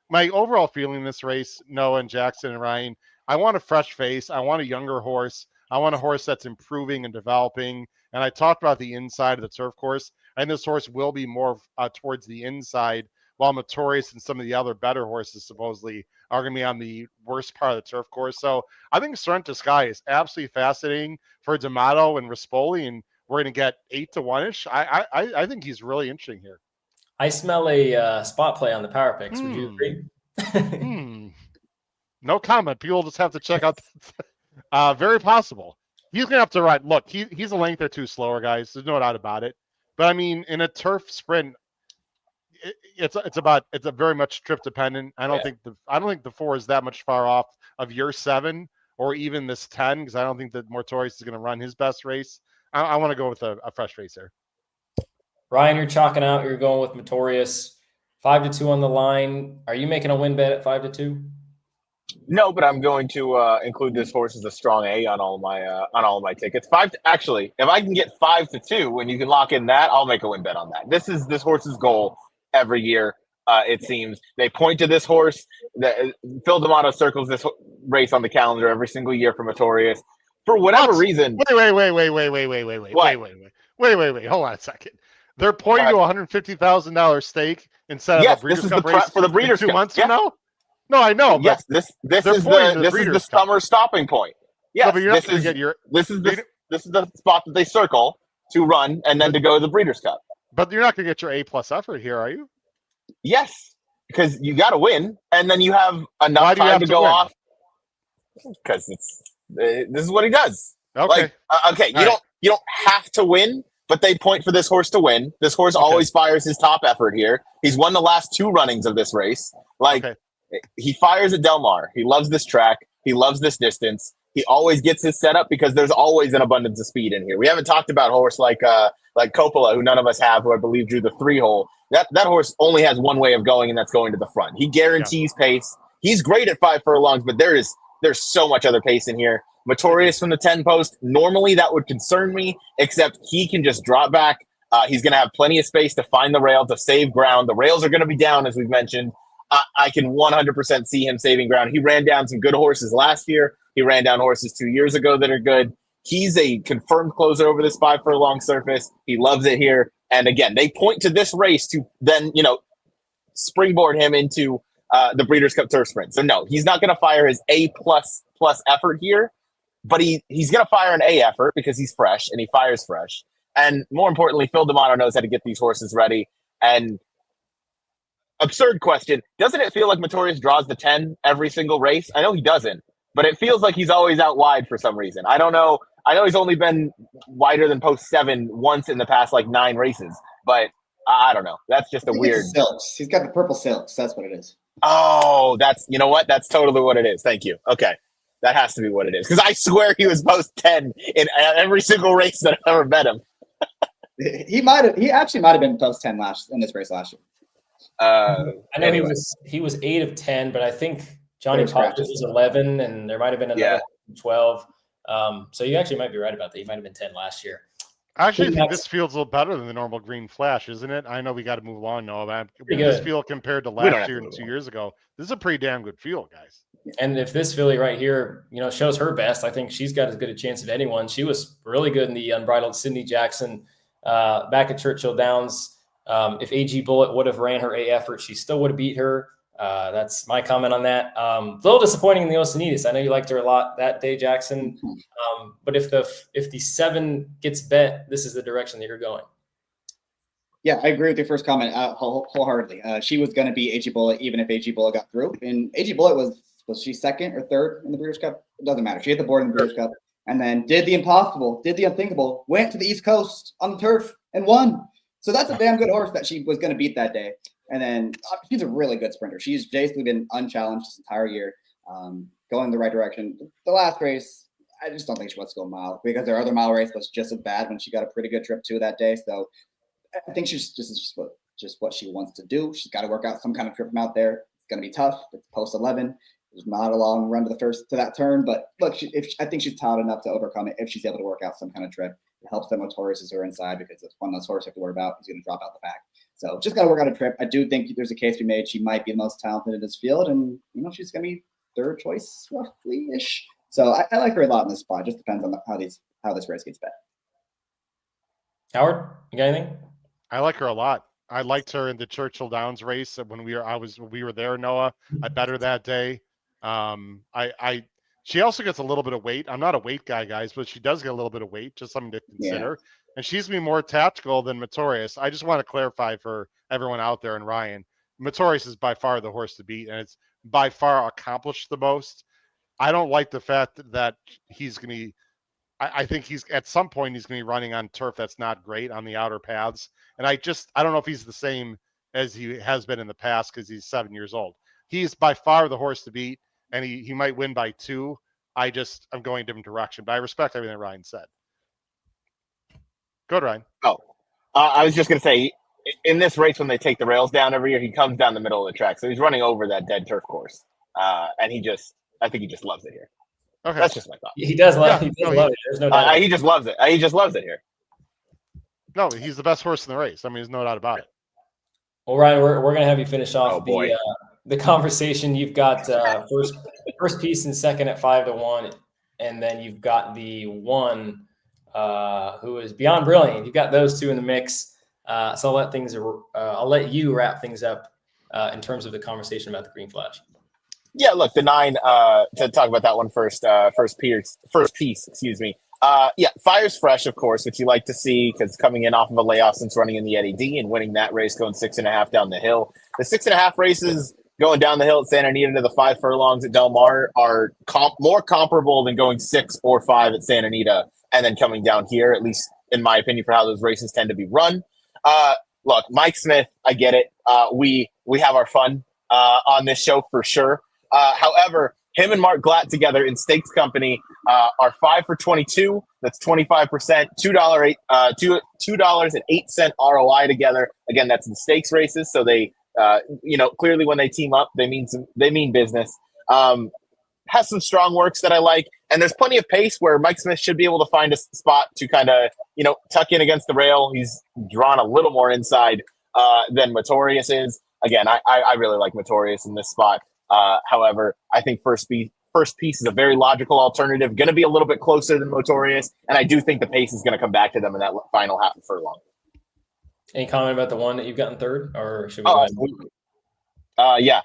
My overall feeling in this race, Noah and Jackson and Ryan, I want a fresh face. I want a younger horse. I want a horse that's improving and developing. And I talked about the inside of the turf course, and this horse will be more towards the inside, while Motorius and some of the other better horses supposedly are going to be on the worst part of the turf course. So I think Sorrento Sky is absolutely fascinating for D'Amato and Rispoli, and we're going to get 8-1-ish. I think he's really interesting here. I smell a spot play on the power picks. Would you agree? No comment. People just have to check out. Very possible. He's going to have to ride. Look, he's a length or 2 slower, guys. There's no doubt about it. But I mean, in a turf sprint, it's a very much trip dependent. I don't think the 4 is that much far off of your 7 or even this 10, because I don't think that Motorius is going to run his best race. I want to go with a fresh race here. Ryan, you're chalking out. You're going with Motorius. 5-2 on the line. Are you making a win bet at 5-2? No, but I'm going to include this horse as a strong A on all of my tickets. Actually, if I can get 5-2 and you can lock in that, I'll make a win bet on that. This is this horse's goal every year. It seems they point to this horse. Phil D'Amato circles this race on the calendar every single year for Motorius. For whatever reason. Wait. Hold on a second. They're pointing to a $150,000 stake instead of a Breeders' Cup race for the Breeders' Cup 2 months from now. No, I know. Yes, this is the summer stopping point. Yes, no, this is the spot that they circle to run and then to go to the Breeders' Cup. But you're not going to get your A+ effort here, are you? Yes, because you got to win, and then you have enough time to go off. Because this is what he does. Okay. You don't have to win, but they point for this horse to win. This horse always fires his top effort here. He's won the last 2 runnings of this race. He fires at Delmar. He loves this track. He loves this distance. He always gets his setup because there's always an abundance of speed in here. We haven't talked about a horse like Coppola, who none of us have, who I believe drew the 3-hole. That horse only has one way of going, and that's going to the front. He guarantees pace. He's great at 5 furlongs, but there's so much other pace in here. Motorius from the 10 post. Normally that would concern me, except he can just drop back. He's going to have plenty of space to find the rail, to save ground. The rails are going to be down, as we've mentioned. I can 100% see him saving ground. He ran down some good horses last year. He ran down horses 2 years ago that are good. He's a confirmed closer over this 5 furlong surface. He loves it here. And again, they point to this race to then, springboard him into the Breeders' Cup Turf Sprint. So no, he's not going to fire his A++ effort here, but he's going to fire an A effort because he's fresh and he fires fresh. And more importantly, Phil D'Amato knows how to get these horses ready. And absurd question, doesn't it feel like Motorius draws the 10 every single race? I know he doesn't, but it feels like he's always out wide for some reason. I don't know. I know he's only been wider than post 7 once in the past 9 races, but I don't know. That's just a weird silks. He's got the purple silks. That's what it is. Oh, you know what? That's totally what it is. Thank you. Okay. That has to be what it is. Because I swear he was post 10 in every single race that I've ever met him. He actually might have been post 10 in this race last year. I know he was 8 of 10, but I think Johnny Poppers was 11, and there might have been another 12. So you actually might be right about that. He might have been 10 last year. I actually think this feels a little better than the normal Green Flash, isn't it? I know we got to move along now, but this feel compared to last year and 2 years ago, this is a pretty damn good feel, guys. And if this filly right here, shows her best, I think she's got as good a chance as anyone. She was really good in the Unbridled Sydney Jackson back at Churchill Downs. If AG Bullet would have ran her A effort, she still would have beat her. That's my comment on that. A little disappointing in the Oceanitas. I know you liked her a lot that day, Jackson. But if the 7 gets bet, this is the direction that you're going. Yeah, I agree with your first comment wholeheartedly. She was going to be AG Bullet even if AG Bullet got through. And AG Bullet was she 2nd or 3rd in the Breeders' Cup? It doesn't matter. She hit the board in the Breeders' Cup and then did the impossible, did the unthinkable, went to the East Coast on the turf and won. So that's a damn good horse that she was going to beat that day. And then she's a really good sprinter. She's basically been unchallenged this entire year, going in the right direction. The last race, I just don't think she wants to go a mile because their other mile race was just as bad when she got a pretty good trip too that day. So I think she's just what she wants to do. She's got to work out some kind of trip from out there. It's going to be tough. It's post 11. There's not a long run to that turn, but look, I think she's talented enough to overcome it if she's able to work out some kind of trip. It helps them with Taurus are inside because it's one of those horses you have to worry about. He's going to drop out the back. So just got to work out a trip. I do think there's a case to be made. She might be the most talented in this field, and she's going to be 3rd choice roughly-ish. So I like her a lot in this spot. It just depends on how this race gets bet. Howard, you got anything? I like her a lot. I liked her in the Churchill Downs race when we were there, Noah. I bet her that day. She also gets a little bit of weight. I'm not a weight guy, guys, but she does get a little bit of weight, just something to consider. Yeah. And she's going to be more tactical than Motorius. I just want to clarify for everyone out there and Ryan, Motorius is by far the horse to beat, and it's by far accomplished the most. I don't like the fact that he's going to I think he's at some point he's going to be running on turf that's not great on the outer paths. And I don't know if he's the same as he has been in the past because he's 7 years old. He's by far the horse to beat, and he might win by 2. I'm going a different direction, but I respect everything Ryan said. Go ahead, Ryan. I was just going to say, in this race, when they take the rails down every year, he comes down the middle of the track. So he's running over that dead turf course. And I think he just loves it here. Okay. That's just my thought. He does love it. There's no doubt. He just loves it. He just loves it here. No, he's the best horse in the race. I mean, there's no doubt about it. Well, Ryan, we're going to have you finish off the conversation. You've got first piece and second at 5-1, and then you've got the one who is Beyond Brilliant. You've got those two in the mix. So I'll let you wrap things up in terms of the conversation about the Green Flash. Yeah, look, the 9, to talk about that one first, first piece, excuse me. Fire's fresh, of course, which you like to see because coming in off of a layoff since running in the Eddie D and winning that race going 6.5 down the hill. The 6.5 races going down the hill at Santa Anita to the 5 furlongs at Del Mar are more comparable than going 6 or 5 at Santa Anita and then coming down here, at least in my opinion, for how those races tend to be run. Look, Mike Smith, I get it. We have our fun. on this show for sure. However, him and Mark Glatt together in Stakes Company are 5 for 22. That's 25%. $2.08 ROI together. Again, that's in stakes races. So they, clearly when they team up, they mean business. Has some strong works that I like, and there's plenty of pace where Mike Smith should be able to find a spot to kind of, tuck in against the rail. He's drawn a little more inside than Motorius is. Again, I really like Motorius in this spot. However, I think first piece is a very logical alternative, going to be a little bit closer than Motorius, and I do think the pace is going to come back to them in that final half of furlong. Any comment about the one that you've gotten third, or should we go ahead? Yeah.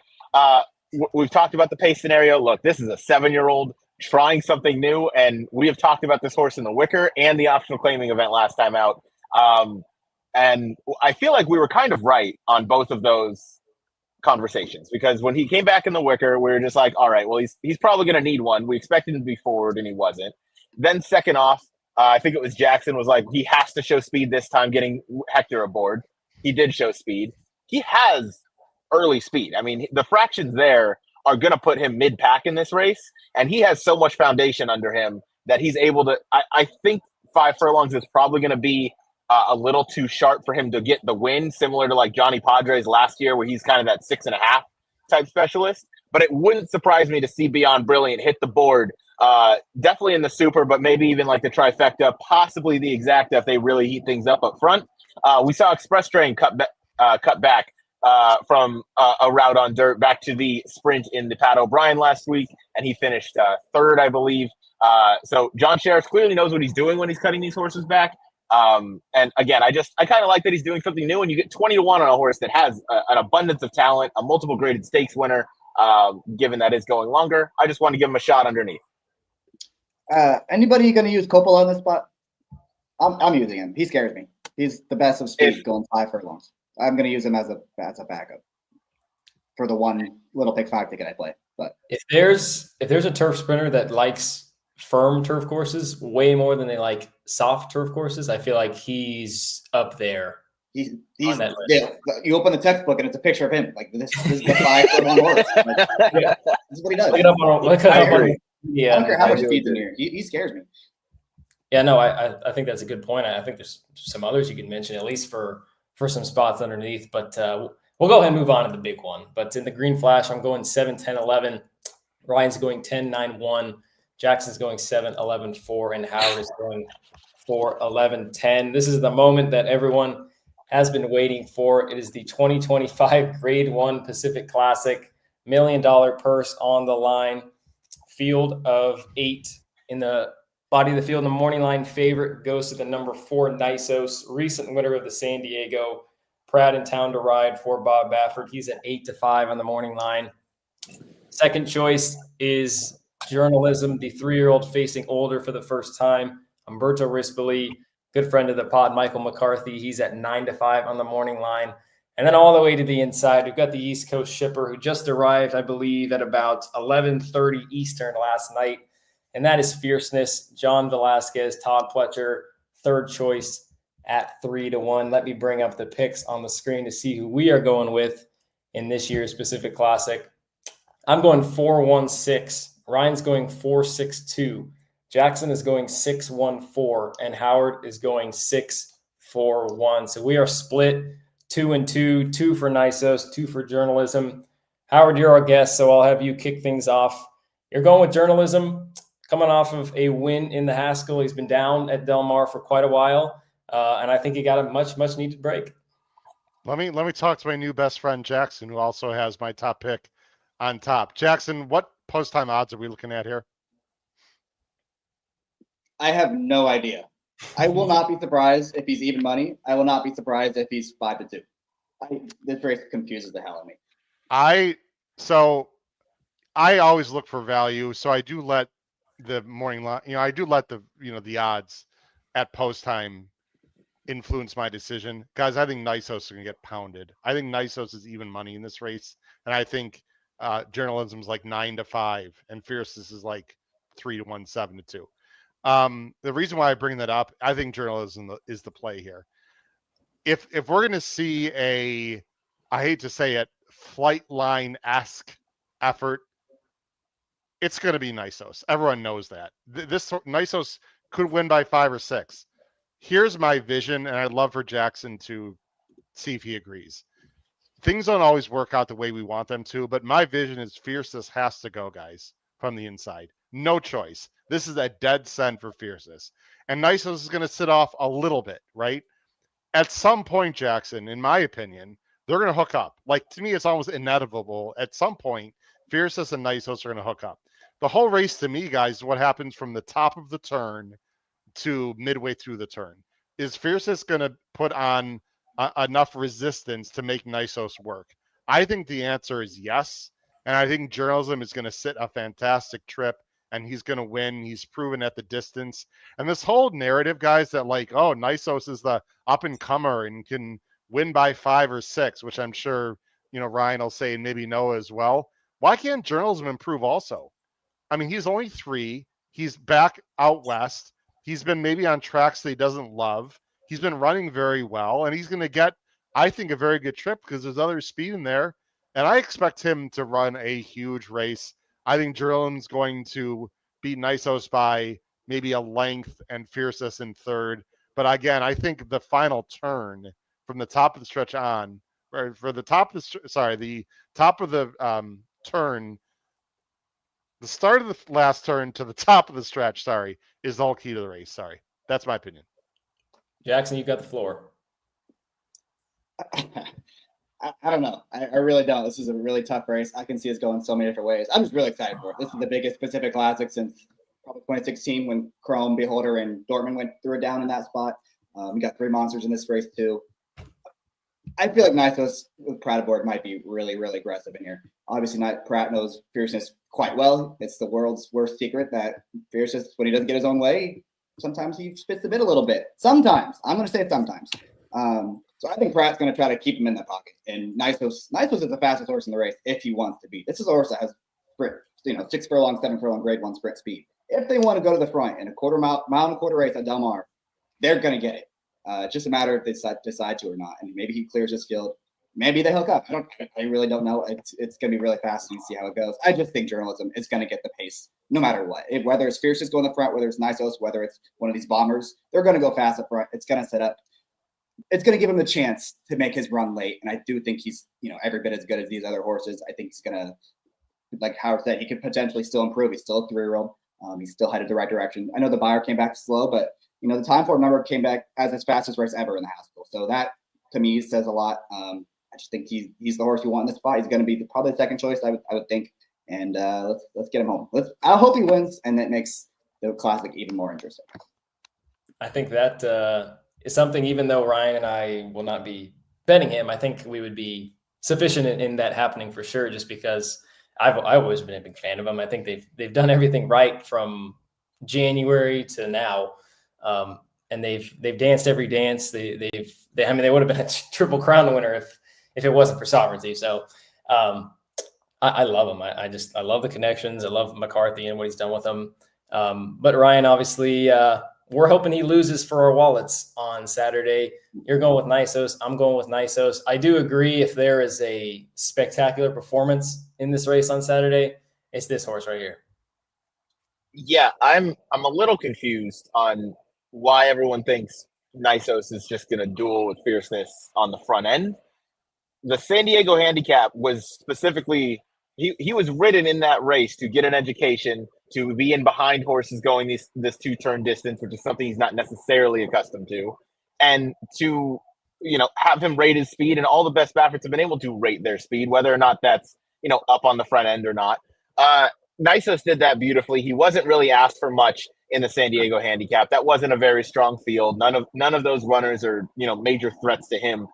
We've talked about the pace scenario. Look, this is a 7-year-old trying something new, and we have talked about this horse in the Wicker and the optional claiming event last time out. And I feel like we were kind of right on both of those conversations, because when he came back in the Wicker, we were just like, all right, well, he's probably going to need one. We expected him to be forward, and he wasn't. Then second off, I think it was Jackson was like, he has to show speed this time, getting Hector aboard. He did show speed. He has early speed. I mean, the fractions there are going to put him mid-pack in this race, and he has so much foundation under him that he's able to – I think 5 furlongs is probably going to be a little too sharp for him to get the win, similar to like Johnny Padres last year, where he's kind of that 6.5 type specialist. But it wouldn't surprise me to see Beyond Brilliant hit the board, definitely in the Super, but maybe even like the trifecta, possibly the exacta if they really heat things up front. We saw Express Train cut back from a route on dirt back to the sprint in the Pat O'Brien last week, and he finished third, I believe. So John Sheriff clearly knows what he's doing when he's cutting these horses back. And again, I kind of like that he's doing something new, and you get 20 to 1 on a horse that has an abundance of talent, a multiple graded stakes winner, given that it's going longer. I just want to give him a shot underneath. Anybody going to use Coppola on this spot? I'm using him. He scares me. He's the best of speed going 5 furlongs. I'm going to use him as a backup for the one little pick 5 ticket I play. But if there's a turf sprinter that likes firm turf courses way more than they like soft turf courses, I feel like he's up there. He's on that list. Yeah, you open the textbook and it's a picture of him. Like this is the 5 furlong horse. Like, yeah, this is what he does. I don't care how much speed's in here. He scares me. Yeah, no, I think that's a good point. I think there's some others you can mention, at least for some spots underneath. But we'll go ahead and move on to the big one. But in the Green Flash, I'm going 7, 10, 11. Ryan's going 10, 9, 1. Jackson's going 7, 11, 4. And Howard is going 4, 11, 10. This is the moment that everyone has been waiting for. It is the 2025 Grade 1 Pacific Classic. $1 million purse on the line. Field of 8 in the body of the field. The morning line favorite goes to the number 4 Nisos, recent winner of the San Diego. Proud in town to ride for Bob Baffert. He's at 8-5 on the morning line. Second choice is Journalism, the 3-year-old facing older for the first time. Umberto Rispoli, good friend of the pod, Michael McCarthy. He's at 9-5 on the morning line. And then all the way to the inside, we've got the East Coast shipper who just arrived, I believe, at about 11:30 Eastern last night. And that is Fierceness, John Velasquez, Todd Pletcher, third choice at 3-1. Let me bring up the picks on the screen to see who we are going with in this year's Pacific Classic. I'm going 4-1-6. Ryan's going 4-6-2. Jackson is going 6-1-4. And Howard is going 6-4-1. So we are split 2-2, 2 for Nisos, 2 for Journalism. Howard, you're our guest, so I'll have you kick things off. You're going with Journalism, coming off of a win in the Haskell. He's been down at Del Mar for quite a while, and I think he got a much needed break. Let me talk to my new best friend Jackson, who also has my top pick on top. Jackson, what post-time odds are we looking at here? I have no idea. I will not be surprised if he's even money. I will not be surprised if he's 5-2. This race confuses the hell out of me. I always look for value, so I do let the morning line, I do let the odds at post time influence my decision. Guys, I think Nisos are going to get pounded. I think Nisos is even money in this race, and I think Journalism's like 9-5, and Fierceness is like 3-1, 7-2. The reason why I bring that up, I think Journalism is the play here. If we're going to see I hate to say it, flight line-esque effort, it's going to be Nisos. Everyone knows that. This Nisos could win by 5 or 6. Here's my vision, and I'd love for Jackson to see if he agrees. Things don't always work out the way we want them to, but my vision is Fiercest has to go, guys, from the inside. No choice. This is a dead send for Fiercest. And Nisos is going to sit off a little bit, right? At some point, Jackson, in my opinion, they're going to hook up. Like, to me, it's almost inevitable. At some point, Fiercest and Nisos are going to hook up. The whole race, to me, guys, is what happens from the top of the turn to midway through the turn. Is Fiercest going to put on enough resistance to make Nisos work? I think the answer is yes. And I think Journalism is going to sit a fantastic trip and he's going to win. He's proven at the distance. And this whole narrative, guys, that like, oh, Nisos is the up and comer and can win by 5 or 6, which I'm sure, Ryan will say and maybe Noah as well. Why can't Journalism improve also? I mean, he's only 3. He's back out west. He's been maybe on tracks that he doesn't love. He's been running very well, and he's going to get, I think, a very good trip because there's other speed in there. And I expect him to run a huge race. I think Journalism's going to beat Nisos by maybe a length and Fiercest in 3rd. But again, I think the final turn from the top of the stretch on, or for the top of the top of the turn, the start of the last turn to the top of the stretch, is the whole key to the race. That's my opinion. Jackson, you've got the floor. I don't know. I really don't. This is a really tough race. I can see us going so many different ways. I'm just really excited for it. This is the biggest Pacific Classic since probably 2016 when Chrome, Beholder, and Dortmund threw it down in that spot. We got 3 monsters in this race too. I feel like Nisos with Pratt aboard might be really, really aggressive in here. Obviously, Pratt knows Fierceness quite well. It's the world's worst secret that Fierceness, when he doesn't get his own way, sometimes he spits the bit a little bit. Sometimes. I'm going to say sometimes. So I think Pratt's going to try to keep him in that pocket. And Nisos is the fastest horse in the race if he wants to be. This is a horse that has sprint, 6 furlong, 7 furlong, grade 1 sprint speed. If they want to go to the front in a mile and a quarter race at Del Mar, they're going to get it. It's just a matter if they decide to or not. And maybe he clears his field. Maybe they hook up. I really don't know. It's going to be really fascinating to see how it goes. I just think Journalism is going to get the pace no matter what. Whether it's Fiercest going in the front, whether it's Nisos, whether it's one of these bombers, they're going to go fast up front. It's going to set up. It's going to give him the chance to make his run late. And I do think he's, every bit as good as these other horses. I think he's going to, like Howard said, he could potentially still improve. He's still a 3-year-old. He's still headed the right direction. I know the buyer came back slow, but the time form number came back as his fastest race ever in the Haskell. So that to me says a lot. I just think he's the horse you want in this spot. He's going to be probably the second choice, I would think. And let's get him home. I hope he wins, and that makes the Classic even more interesting. I think that is something. Even though Ryan and I will not be betting him, I think we would be sufficient in that happening for sure. Just because I've always been a big fan of him. I think they've done everything right from January to now. And they've danced every dance. They would have been a Triple Crown winner if it wasn't for Sovereignty. So I love him. I love the connections. I love McCarthy and what he's done with them. But Ryan, obviously, we're hoping he loses for our wallets on Saturday. You're going with Nisos. I'm going with Nisos. I do agree, if there is a spectacular performance in this race on Saturday, it's this horse right here. Yeah, I'm a little confused on why everyone thinks Nisos is just going to duel with Fierceness on the front end. The San Diego Handicap was specifically, he was ridden in that race to get an education, to be in behind horses going this 2-turn distance, which is something he's not necessarily accustomed to, and to have him rate his speed. And all the best Bafferts have been able to rate their speed, whether or not that's up on the front end or not. Nisos did that beautifully. He wasn't really asked for much in the San Diego Handicap. That wasn't a very strong field. None of those runners are major threats to him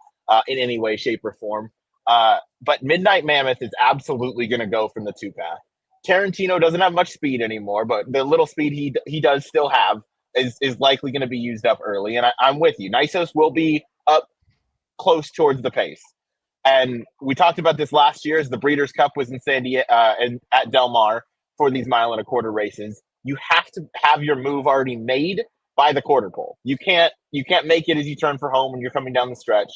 in any way, shape, or form. But Midnight Mammoth is absolutely going to go from the 2-path. Tarantino doesn't have much speed anymore, but the little speed he does still have is likely going to be used up early. And I'm with you. Nisos will be up close towards the pace. And we talked about this last year as the Breeders' Cup was in San Diego and at Del Mar for these 1.25 mile races. You have to have your move already made by the quarter pole. You can't make it as you turn for home when you're coming down the stretch.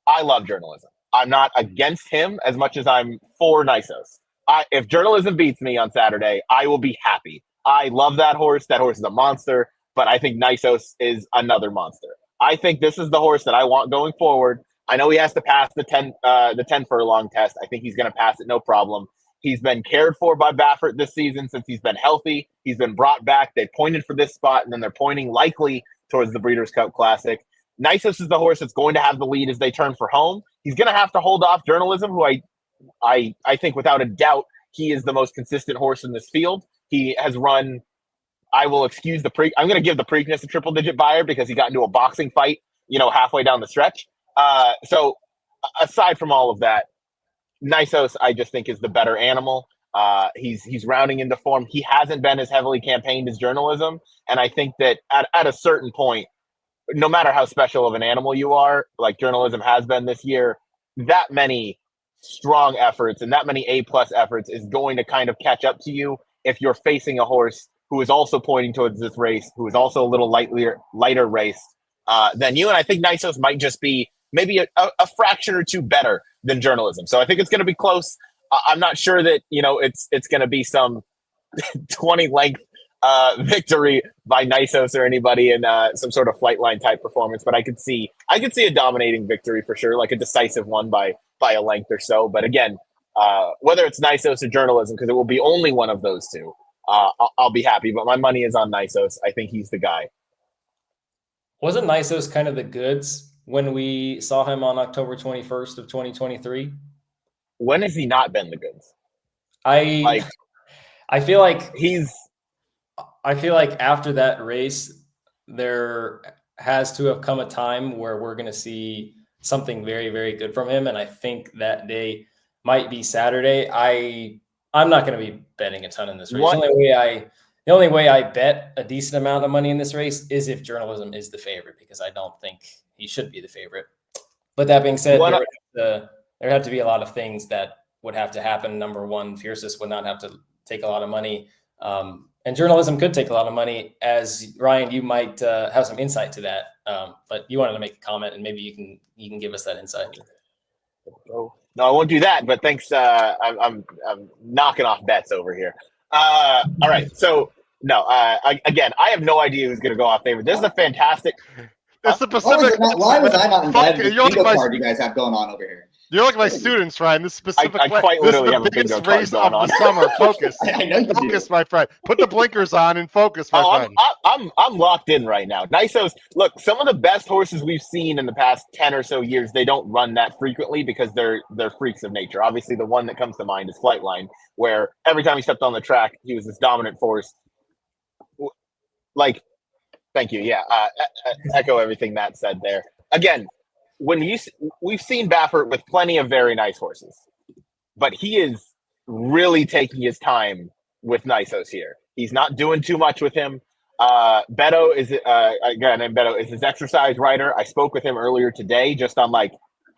I love Journalism. I'm not against him as much as I'm for Nisos. If Journalism beats me on Saturday, I will be happy. I love that horse. That horse is a monster, but I think Nisos is another monster. I think this is the horse that I want going forward. I know he has to pass the 10 furlong test. I think he's going to pass it, no problem. He's been cared for by Baffert this season since he's been healthy. He's been brought back. They pointed for this spot, and then they're pointing likely towards the Breeders' Cup Classic. Nisos is the horse that's going to have the lead as they turn for home. He's going to have to hold off Journalism, who I think without a doubt he is the most consistent horse in this field. He has run. I will excuse the I'm going to give the Preakness a triple-digit buyer because he got into a boxing fight, halfway down the stretch. So aside from all of that, Nisos, I just think, is the better animal. He's rounding into form. He hasn't been as heavily campaigned as Journalism, and I think that at a certain point, no matter how special of an animal you are, like Journalism has been this year, that many strong efforts and that many A+ efforts is going to kind of catch up to you if you're facing a horse who is also pointing towards this race, who is also a little lighter raced than you. And I think Nisos might just be maybe a fraction or two better than Journalism. So I think it's going to be close. I'm not sure that, it's going to be some 20 length victory by Nisos or anybody in some sort of flight line type performance, but I could see a dominating victory for sure, like a decisive one by a length or so. But again, whether it's Nisos or Journalism, because it will be only one of those two, I'll be happy. But my money is on Nisos. I think he's the guy. Wasn't Nisos kind of the goods when we saw him on October 21st of 2023? When has he not been the goods? I feel like I feel like after that race, there has to have come a time where we're going to see something very, very good from him. And I think that day might be Saturday. I'm not going to be betting a ton in this race. The only way I bet a decent amount of money in this race is if Journalism is the favorite, because I don't think he should be the favorite. But that being said, there had to be a lot of things that would have to happen. Number one, Fiercest would not have to take a lot of money. And Journalism could take a lot of money. As Ryan, you might have some insight to that. But you wanted to make a comment, and maybe you can give us that insight. No, I won't do that. But thanks. I'm knocking off bets over here. All right. So no. I have no idea who's going to go off favorite. This is a fantastic. That's the Pacific. Why was I not invited to the bingo card you guys have going on over here? You're like my students, Ryan. This specific. I quite literally have a bingo card race going of on. the summer. Focus. I know you Focus, do. my friend. Put the blinkers on and focus, my friend. I'm locked in right now. Nisos, look, some of the best horses we've seen in the past 10 or so years, they don't run that frequently because they're freaks of nature. Obviously, the one that comes to mind is Flightline, where every time he stepped on the track, he was this dominant force. Like, thank you. Yeah, echo everything Matt said there. Again, we've seen Baffert with plenty of very nice horses, but he is really taking his time with Nisos here. He's not doing too much with him. Beto is Beto is his exercise rider. I spoke with him earlier today just on like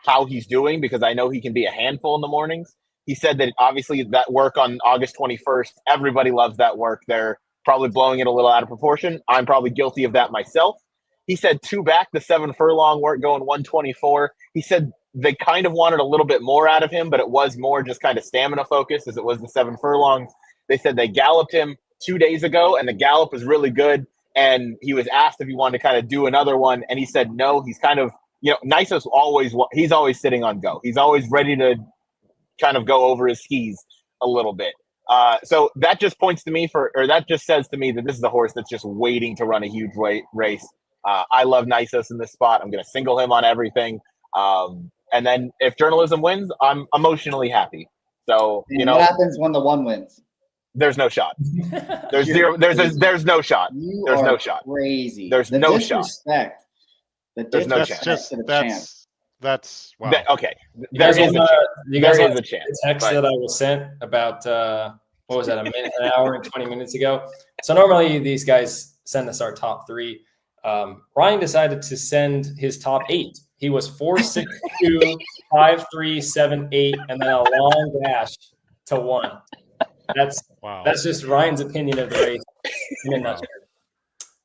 how he's doing, because I know he can be a handful in the mornings. He said that obviously that work on August 21st, everybody loves that work. They're probably blowing it a little out of proportion. I'm probably guilty of that myself. He said two back, the 7 furlong weren't going 124. He said they kind of wanted a little bit more out of him, but it was more just kind of stamina focused as it was the 7 furlongs. They said they galloped him 2 days ago, and the gallop was really good. And he was asked if he wanted to kind of do another one, and he said no. He's kind of, Nisos he's always sitting on go. He's always ready to kind of go over his skis a little bit. So that just points to me that just says to me that this is a horse that's just waiting to run a huge race. I love Nisos in this spot. I'm going to single him on everything. And then if Journalism wins, I'm emotionally happy. So, what happens when the one wins? There's no shot. There's zero. There's no shot. There's no shot. Crazy. There's no shot. There's no chance. That's wow. Okay. You guys There is a chance. The text that I was sent about what was that, an hour and 20 minutes ago. So normally these guys send us our top 3. Ryan decided to send his top 8. He was 4, 6, 2, 5, 3, 7, 8, and then a long dash to 1. That's just Ryan's opinion of the race in a nutshell.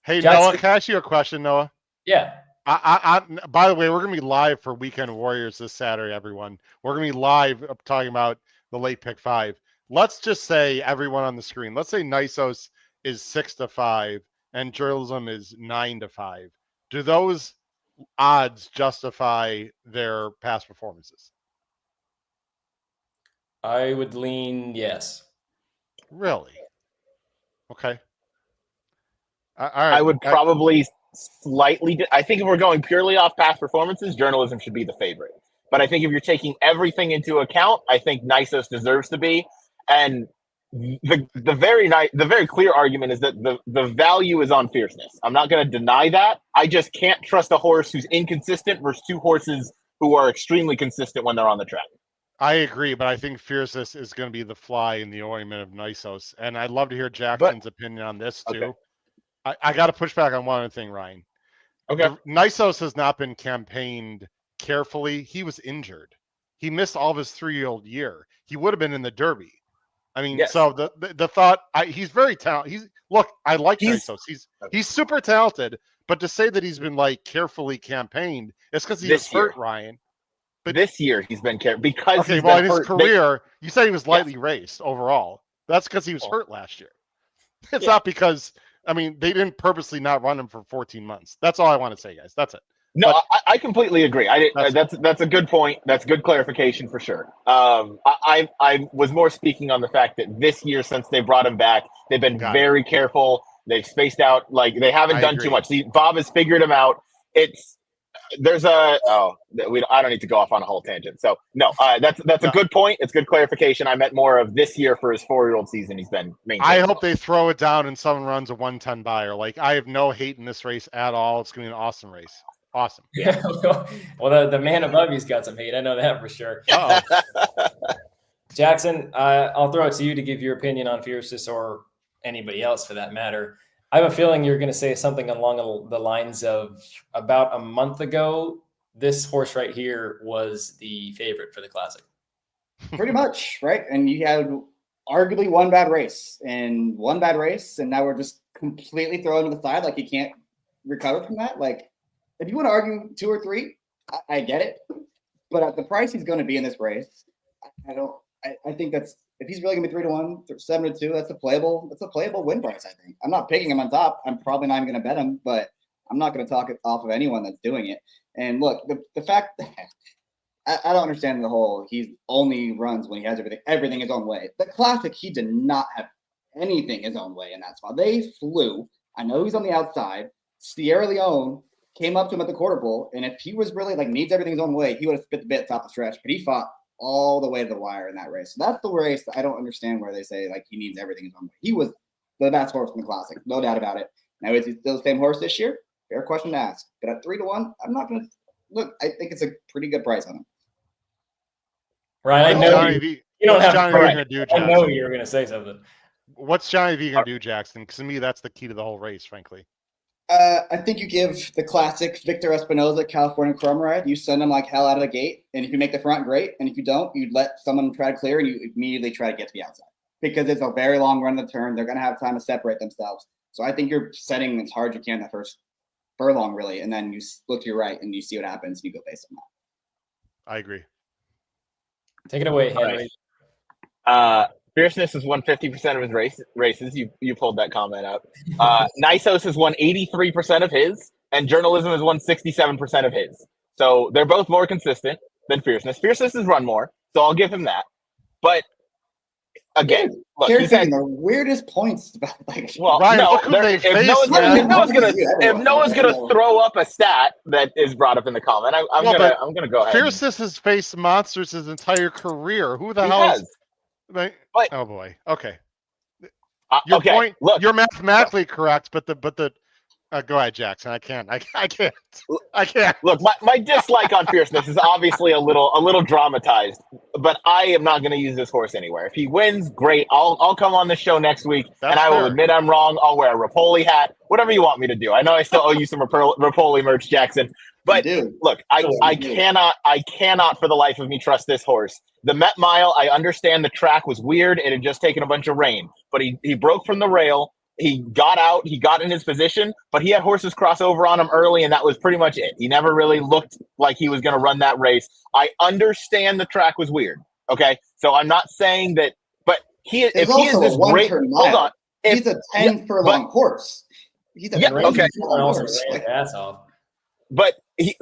Hey, Jackson, Noah, can I ask you a question, Noah? Yeah. By the way, we're going to be live for Weekend Warriors this Saturday, everyone. We're going to be live talking about the late pick 5. Let's just say everyone on the screen. Let's say Nisos is 6-5 and journalism is 9-5. Do those odds justify their past performances? I would lean yes. Really? Okay. All right. I would probably slightly. I think if we're going purely off past performances, journalism should be the favorite. But I think if you're taking everything into account, I think Nisos deserves to be. And the very clear argument is that the value is on fierceness. I'm not going to deny that. I just can't trust a horse who's inconsistent versus two horses who are extremely consistent when they're on the track. I agree, but I think fierceness is going to be the fly in the ointment of Nisos. And I'd love to hear Jackson's opinion on this too. Okay. I got to push back on one other thing, Ryan. Okay. Nisos has not been campaigned carefully. He was injured. He missed all of his 3-year-old year. He would have been in the Derby. I mean, Yes. so the thought, he's very talented. I like Nisos. He's super talented, but to say that he's been like carefully campaigned, it's because he was hurt, Ryan. But this year he's been because okay, well, in his career, you said he was lightly raced overall. That's because he was hurt last year. It's not because, I mean, they didn't purposely not run him for 14 months. That's all I want to say, guys. That's it. No, I completely agree. That's a good point. That's good clarification for sure. I was more speaking on the fact that this year, since they brought him back, they've been very careful. They've spaced out, like they haven't done too much. Bob has figured him out. I don't need to go off on a whole tangent. So no, that's a good point. It's good clarification. I meant more of this year for his 4-year-old season. He's been maintaining. I hope they throw it down and someone runs a 110 buyer. Like I have no hate in this race at all. It's going to be an awesome race. Awesome. Yeah. Well, the man above you's got some hate. I know that for sure. Jackson, I'll throw it to you to give your opinion on fierceness or anybody else for that matter. I have a feeling you're going to say something along the lines of about a month ago, this horse right here was the favorite for the Classic. Pretty much, right? And you had arguably one bad race, and now we're just completely throwing him to the side like he can't recover from that. Like, if you want to argue 2 or 3, I get it. But at the price he's going to be in this race, I think that's, if he's really going to be 3-1, 7-2, that's a playable win price, I think. I'm not picking him on top. I'm probably not even going to bet him, but I'm not going to talk it off of anyone that's doing it. And look, the fact that I don't understand the whole he only runs when he has everything his own way. The Classic, he did not have anything his own way in that spot. They flew. I know he's on the outside. Sierra Leone came up to him at the quarter pole, and if he was really like needs everything his own way, he would have spit the bit top the stretch. But he fought all the way to the wire in that race. So that's the race that I don't understand where they say like he needs everything his own way. He was the best horse in the Classic, no doubt about it. Now is he still the same horse this year? Fair question to ask. But at 3-1, I'm not going to look. I think it's a pretty good price on him. Ryan, I know you don't have to do. I know you were going to say something. What's Johnny V going to do, Jackson? Because to me, that's the key to the whole race, frankly. I think you give the Classic Victor Espinoza California Chrome Ride. You send him like hell out of the gate, and if you make the front, great. And if you don't, you let someone try to clear, and you immediately try to get to the outside because it's a very long run of the turn. They're going to have time to separate themselves. So I think you're setting as hard as you can that first furlong, really, and then you look to your right and you see what happens, and you go based on that. I agree. Take it away, Henry. Fierceness has won 50% of his races. You pulled that comment up. Nisos has won 83% of his, and Journalism has won 67% of his. So they're both more consistent than Fierceness. Fierceness has run more, so I'll give him that. But again, look, he's had the weirdest points about like. Well, Ryan, no, if Noah's gonna throw up a stat that is brought up in the comment, I'm gonna go ahead. Fierceness has faced monsters his entire career. Who the hell is? Oh boy. Okay. Your point. Look, you're mathematically correct, but the go ahead, Jackson. I can't. Look, my dislike on Fierceness is obviously a little dramatized, but I am not going to use this horse anywhere. If he wins, great. I'll come on the show next week, and I will admit I'm wrong. I'll wear a Rapoli hat, whatever you want me to do. I know I still owe you some Rapoli merch, Jackson. But look, I cannot for the life of me trust this horse. The Met Mile, I understand the track was weird. It had just taken a bunch of rain, but he broke from the rail. He got out, he got in his position, but he had horses cross over on him early, and that was pretty much it. He never really looked like he was going to run that race. I understand the track was weird. Okay, so I'm not saying that, but if he is this great, hold on, he's a 10 furlong horse. He's a okay. Horse. That's off. But he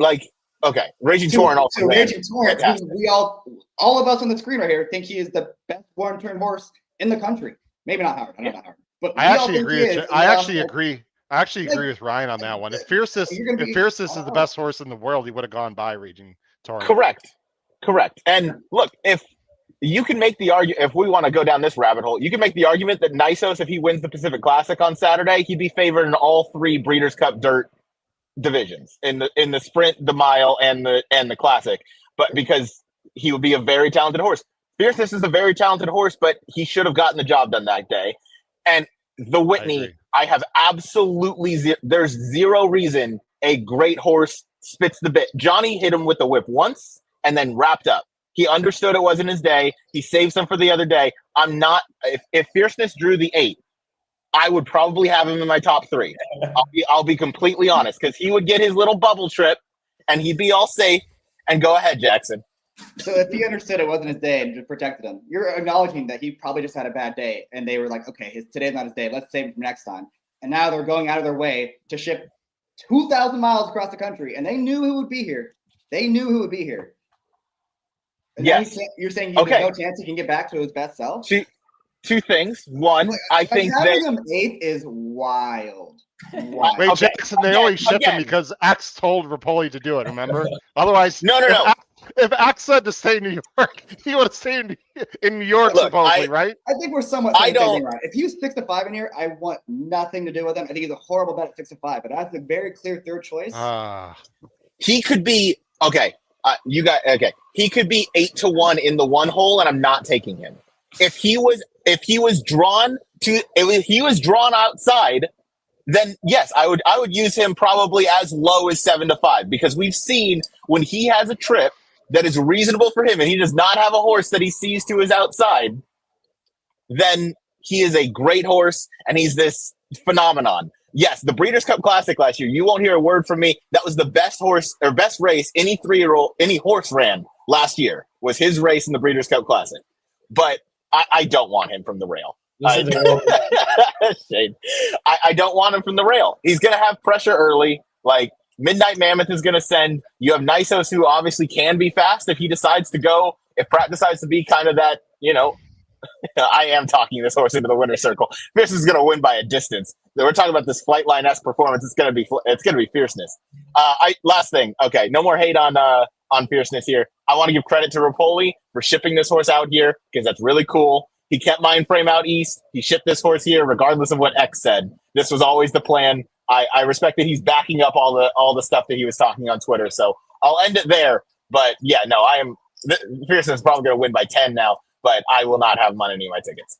Raging Torrent also. Raging Torrent, we all of us on the screen right here think he is the best one-turn horse in the country. Maybe not Howard. I don't know Howard. But I actually agree. I actually agree with Ryan on that one. If Fiercest is the best horse in the world, he would have gone by Raging Torrent. Correct. And look, if you can make the argument, if we want to go down this rabbit hole, you can make the argument that Nisos, if he wins the Pacific Classic on Saturday, he'd be favored in all 3 Breeders' Cup Dirt divisions in the sprint, the mile, and the Classic. But because he would be a very talented horse. Fiercest is a very talented horse, but he should have gotten the job done that day. And the Whitney, I have absolutely there's zero reason a great horse spits the bit. Johnny hit him with the whip once and then wrapped up. He understood it wasn't his day. He saved some for the other day. I'm not if Fierceness drew the 8, I would probably have him in my top 3. I'll be completely honest, because he would get his little bubble trip and he'd be all safe. And go ahead, Jackson. So if he understood it wasn't his day and just protected him, you're acknowledging that he probably just had a bad day, and they were like, okay, today's not his day. Let's save him for next time. And now they're going out of their way to ship 2,000 miles across the country, and they knew who would be here. And yes. You're saying there's no chance he can get back to his best self? Two things. One, I think having him 8th is wild. Wait, Jackson, they only shipped him because X told Rapoli to do it, remember? Otherwise, no. If X said to stay in New York, he would have stayed in New York, supposedly, right? I think we're somewhat thinking right. If he was 6-5 in here, I want nothing to do with him. I think he's a horrible bet at 6-5, but that's a very clear third choice. He could be he could be 8-1 in the 1 hole, and I'm not taking him. If he was drawn outside, then yes, I would use him probably as low as 7-5, because we've seen when he has a trip that is reasonable for him and he does not have a horse that he sees to his outside, then he is a great horse and he's this phenomenon. Yes, the Breeders' Cup Classic last year, you won't hear a word from me. That was the best horse or best race any horse ran last year, was his race in the Breeders' Cup Classic. But I don't want him from the rail. I don't want him from the rail. He's going to have pressure early. Like, Midnight Mammoth is going to send. You have Nisos, who obviously can be fast if he decides to go. If Pratt decides to be kind of that, I am talking this horse into the winner's circle. Fierce is going to win by a distance. We're talking about this Flightline-esque performance. It's going to be Fierceness. Last thing. Okay, no more hate on Fierceness here. I want to give credit to Rapoli for shipping this horse out here, because that's really cool. He kept Mind Frame out east. He shipped this horse here, regardless of what X said. This was always the plan. I respect that he's backing up all the stuff that he was talking on Twitter. So I'll end it there. But yeah, no, Fierceness is probably going to win by 10 now, but I will not have him on any of my tickets.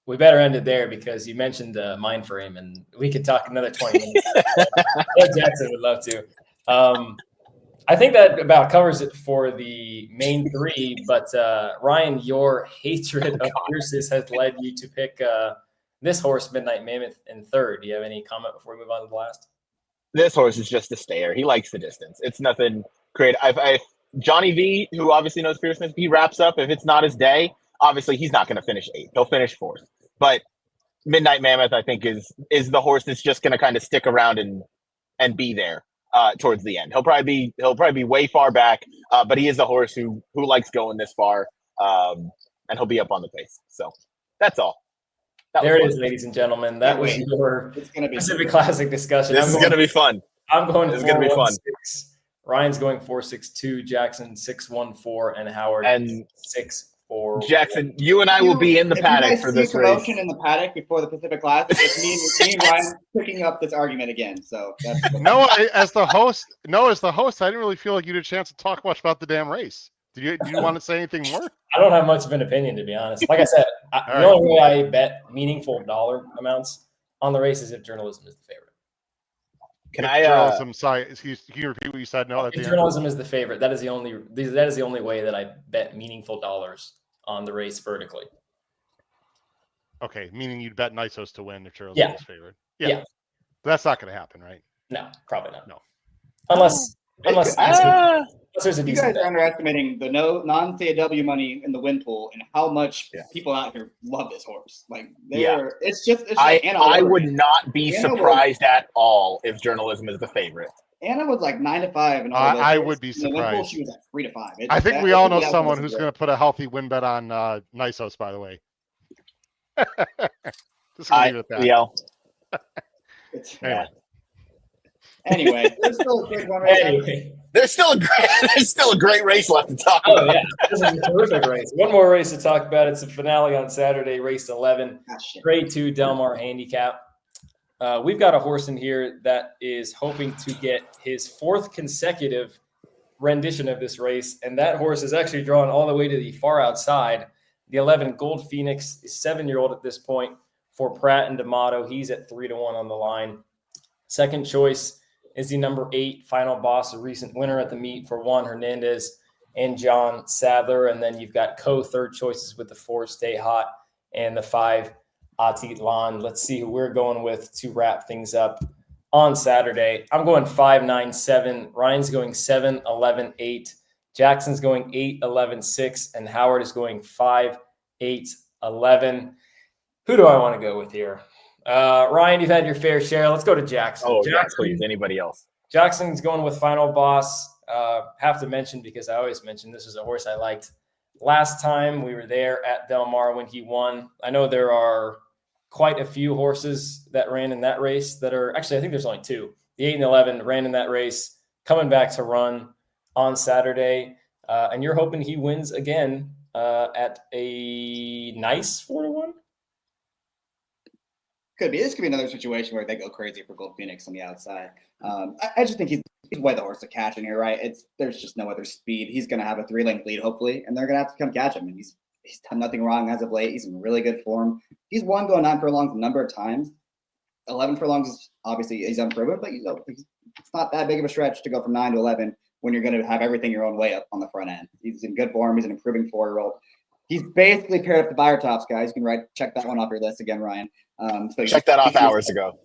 We better end it there, because you mentioned Mind Frame, and we could talk another 20 minutes. Jackson would love to. I think that about covers it for the main 3. But Ryan, your hatred of Fierceness has led you to pick this horse, Midnight Mammoth, in 3rd. Do you have any comment before we move on to the last? This horse is just a stayer. He likes the distance. It's nothing creative. Johnny V, who obviously knows Fierceness, he wraps up. If it's not his day, obviously he's not going to finish 8th. He'll finish 4th. But Midnight Mammoth, I think, is the horse that's just going to kind of stick around and be there towards the end. He'll probably be way far back, but he is the horse who likes going this far, and he'll be up on the pace. So that's all. There it is, ladies and gentlemen. That was your Pacific Classic discussion. This is going to be fun. I'm going. This is going to be fun. Ryan's going 4.62. Jackson 6.14, and Howard 6.4. Jackson, you and I will be in the paddock for this race. Promotion in the paddock before the Pacific Classic. It's me and Ryan picking up this argument again. So that's as the host, I didn't really feel like you had a chance to talk much about the damn race. Do you want to say anything more? I don't have much of an opinion, to be honest. Like I said, the only way I bet meaningful dollar amounts on the race is if journalism is the favorite. Journalism? Sorry, can you repeat what you said? No, journalism is the favorite. That is the only way that I bet meaningful dollars on the race vertically. Okay, meaning you'd bet Nisos to win if Charles Yeah. is favored. Yeah. That's not going to happen, right? No, probably not. No. Unless You there's a decent guys bet. are underestimating the non-CAW money in the win pool and how much people out here love this horse. Like, it's like Anna I Ward. would not be Anna surprised at all if journalism is the favorite. Anna was like 9-5, and I would be surprised. In the win pool, she was like 3-5. I think we all know someone who's going to put a healthy win bet on Nisos, by the way. Just gonna leave it at that. Yeah. Anyway, there's still a good one right There's still a great race left to talk about. Oh, yeah. This is a terrific race. One more race to talk about. It's the finale on Saturday, race 11, Grade 2 Delmar Handicap. We've got a horse in here that is hoping to get his 4th consecutive rendition of this race, and that horse is actually drawn all the way to the far outside. The 11 Gold Phoenix is 7-year-old at this point for Pratt and D'Amato. He's at 3-1 on the line. Second choice is the number 8 Final Boss, a recent winner at the meet for Juan Hernandez and John Sadler. And then you've got third choices with the 4 Stay Hot and the 5 Atitlan. Let's see who we're going with to wrap things up on Saturday. I'm going 5, 9, 7. Ryan's going 7, 11, 8. Jackson's going 8, 11, 6. And Howard is going 5, 8, 11. Who do I want to go with here? Ryan, you've had your fair share. Let's go to Jackson. Oh, Jackson, yes, please. Anybody else? Jackson's going with Final Boss. Have to mention, because I always mention this is a horse I liked last time we were there at Del Mar when he won. I know there are quite a few horses that ran in that race that are actually, I think there's only 2. The 8 and 11 ran in that race, coming back to run on Saturday. And you're hoping he wins again at a nice 4-1? Could be. This could be another situation where they go crazy for Gold Phoenix on the outside. I just think he's way the horse to catch in here, right? There's just no other speed. He's going to have a 3-length lead, hopefully, and they're going to have to come catch him. And he's done nothing wrong as of late. He's in really good form. He's won going 9 furlongs a number of times. 11 furlongs is obviously he's unproven, but it's not that big of a stretch to go from 9 to 11 when you're going to have everything your own way up on the front end. He's in good form. He's an improving 4-year-old. He's basically paired up the buyer tops, guys. You can check that one off your list again, Ryan. Check that off hours ago.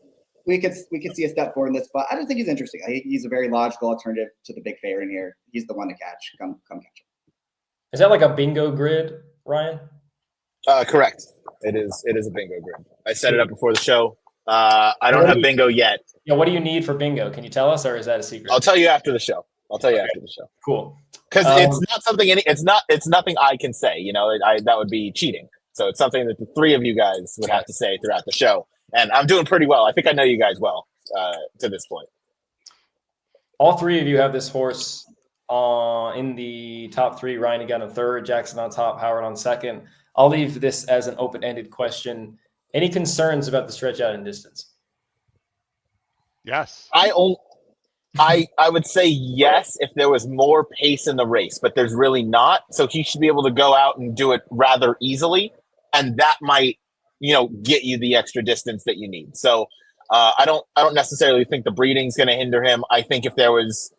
We could see a step forward in this spot. I just think he's interesting. I think he's a very logical alternative to the big favorite in here. He's the one to catch. Come catch him. Is that like a bingo grid, Ryan? Correct. It is a bingo grid. I set it up before the show. I don't have bingo yet. Yeah. What do you need for bingo? Can you tell us, or is that a secret? I'll tell you after the show. After the show. Cool. Because it's not something. It's nothing I can say. That would be cheating. So it's something that the 3 of you guys would have to say throughout the show. And I'm doing pretty well. I think I know you guys well to this point. All 3 of you have this horse in the top 3. Ryan, you got on 3rd, Jackson on top, Howard on 2nd. I'll leave this as an open-ended question. Any concerns about the stretch out in distance? Yes. I would say yes if there was more pace in the race, but there's really not. So he should be able to go out and do it rather easily, and that might, get you the extra distance that you need. So I don't necessarily think the breeding's going to hinder him. I think if there was,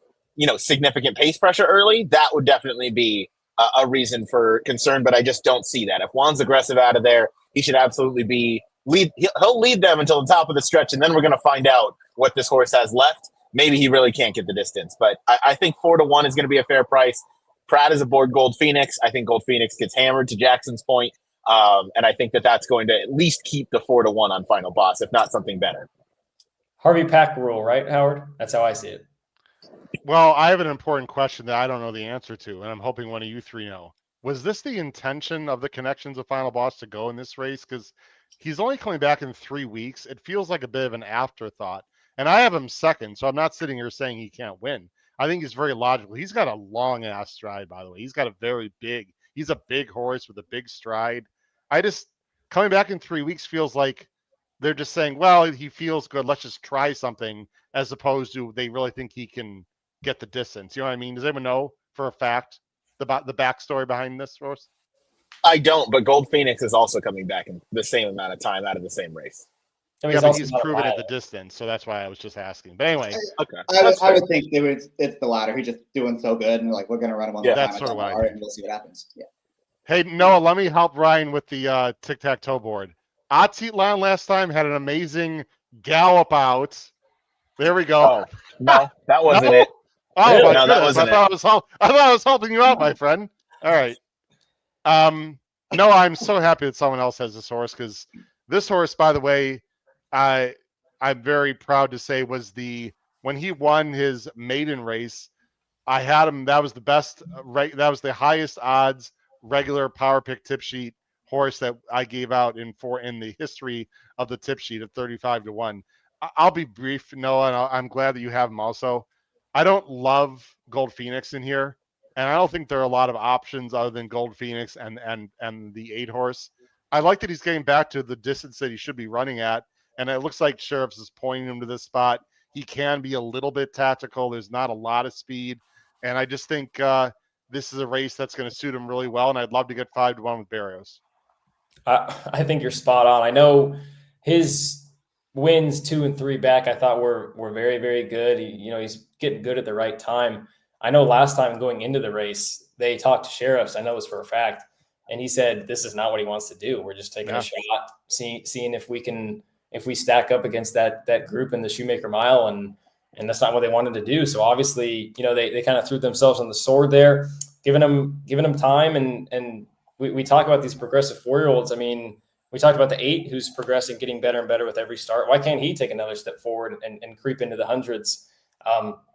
significant pace pressure early, that would definitely be a reason for concern. But I just don't see that. If Juan's aggressive out of there, he should absolutely he'll lead them until the top of the stretch, and then we're going to find out what this horse has left. Maybe he really can't get the distance, but I think 4-1 is going to be a fair price. Pratt is aboard Gold Phoenix. I think Gold Phoenix gets hammered, to Jackson's point. And I think that's going to at least keep the 4-1 on Final Boss, if not something better. Harvey Pack rule, right, Howard? That's how I see it. Well, I have an important question that I don't know the answer to, and I'm hoping one of you 3 know. Was this the intention of the Connections of Final Boss to go in this race? Because he's only coming back in 3 weeks. It feels like a bit of an afterthought. And I have him 2nd, so I'm not sitting here saying he can't win. I think he's very logical. He's got a long-ass stride, by the way. He's got he's a big horse with a big stride. Coming back in 3 weeks feels like they're just saying, well, he feels good, let's just try something, as opposed to they really think he can get the distance. You know what I mean? Does anyone know for a fact the backstory behind this horse? I don't, but Gold Phoenix is also coming back in the same amount of time out of the same race. I mean, but he's proven at the distance, so that's why I was just asking. But anyway, I would think it's the latter. He's just doing so good, and we're going to run him on the that's sort of what and we'll see what happens. Yeah. Hey, Noah, let me help Ryan with the tic-tac-toe board. Atitlan last time had an amazing gallop out. There we go. Oh, no, that wasn't No? it. Oh Really? my No, that goodness! wasn't I thought I was helping you out, my friend. All right. No, I'm so happy that someone else has this horse, because this horse, by the way, I'm very proud to say was when he won his maiden race, I had him. That was the best. That was the highest odds regular power pick tip sheet horse that I gave out in the history of the tip sheet at 35-1. I'll be brief, Noah, and I'm glad that you have him also. I don't love Gold Phoenix in here, and I don't think there are a lot of options other than Gold Phoenix and the 8-horse. I like that he's getting back to the distance that he should be running at, and it looks like Sheriffs is pointing him to this spot. He can be a little bit tactical. There's not a lot of speed, and I just think this is a race that's going to suit him really well, and I'd love to get 5-1 with Barrios. I think you're spot on. I know his wins 2 and 3 back, I thought were very, very good. He's getting good at the right time. I know last time going into the race, they talked to Sheriffs. I know this for a fact. And he said, this is not what he wants to do. We're just taking a shot, seeing if we stack up against that group in the Shoemaker Mile. And that's not what they wanted to do. So obviously, they kind of threw themselves on the sword there, giving them time. And we talk about these progressive 4-year-olds. I mean, we talked about the 8 who's progressing, getting better and better with every start. Why can't he take another step forward and creep into the hundreds?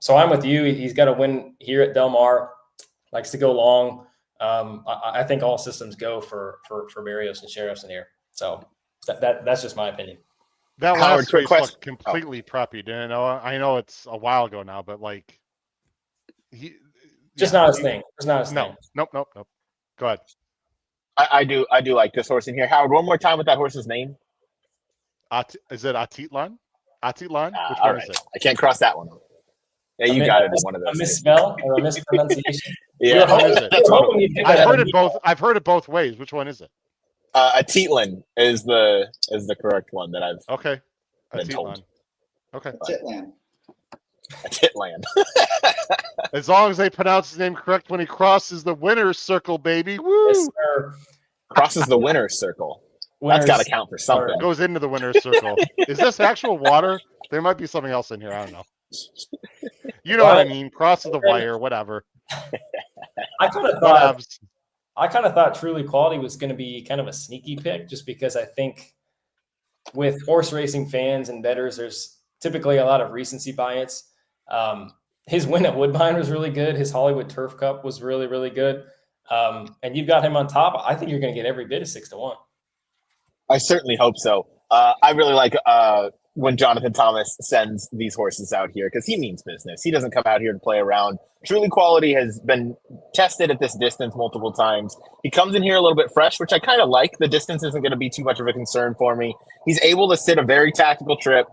So I'm with you. He's got to win here at Del Mar. Likes to go long. I think all systems go for Barrios and Sheriffs in here. So that's just my opinion. That Howard, last quick race question. looked completely preppy, didn't it? I know it's a while ago now, but like not his thing. It's not his thing. Nope. Go ahead. I do like this horse in here. Howard, one more time with that horse's name. Is it Atitlan? Atitlan? Which All one right. is it? I can't cross that one. Yeah, you got it in one of those. A misspell or a mispronunciation? Yeah. Which one is it? That's one of them. I've heard it both ways. Which one is it? Atitlan is the correct one that I've Okay. been told. Okay. Chitland. Atitlan. As long as they pronounce his name correct when he crosses the winner's circle, baby. Woo! Yes, sir. Crosses the winner's circle. That's got to count for something. Goes into the winner's circle. Is this actual water? There might be something else in here. I don't know. You know what I mean? Crosses the wire, whatever. I kind of thought Truly Quality was going to be kind of a sneaky pick, just because I think with horse racing fans and bettors, there's typically a lot of recency bias. His win at Woodbine was really good. His Hollywood Turf Cup was really, really good. And you've got him on top. I think you're going to get every bit of 6-1. I certainly hope so. I really like when Jonathan Thomas sends these horses out here, because he means business. He doesn't come out here to play around. Truly Quality has been tested at this distance multiple times. He comes in here a little bit fresh, which I kind of like. The distance isn't going to be too much of a concern for me. He's able to sit a very tactical trip.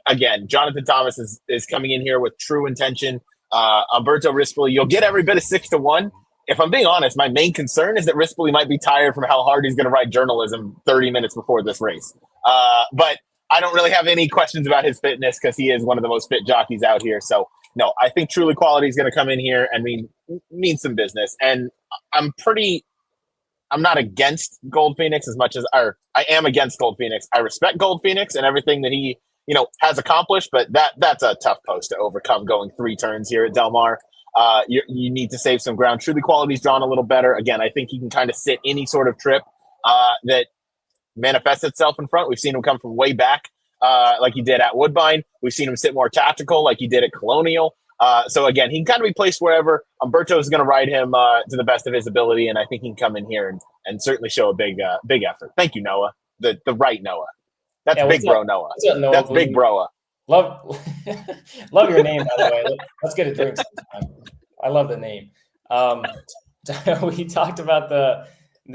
Again, Jonathan Thomas is coming in here with true intention. Umberto Rispoli, you'll get every bit of 6-1. If I'm being honest, my main concern is that Rispoli might be tired from how hard he's going to write journalism 30 minutes before this race. But I don't really have any questions about his fitness, because he is one of the most fit jockeys out here. So, no, I think Truly Quality is going to come in here and mean some business. And I'm not against Gold Phoenix as much as I am against Gold Phoenix. I respect Gold Phoenix and everything that he, has accomplished, but that's a tough post to overcome going 3 turns here at Del Mar. You need to save some ground. Truly Quality's drawn a little better. Again, I think he can kind of sit any sort of trip that manifests itself in front. We've seen him come from way back, like he did at Woodbine. We've seen him sit more tactical, like he did at Colonial. So again, he can kind of be placed wherever. Umberto is going to ride him to the best of his ability, and I think he can come in here and certainly show a big effort. Thank you, Noah. The right Noah. That's big bro Noah. Noah. That's big broa. Love your name, by the way. Let's get a drink sometime. I love the name. We talked about the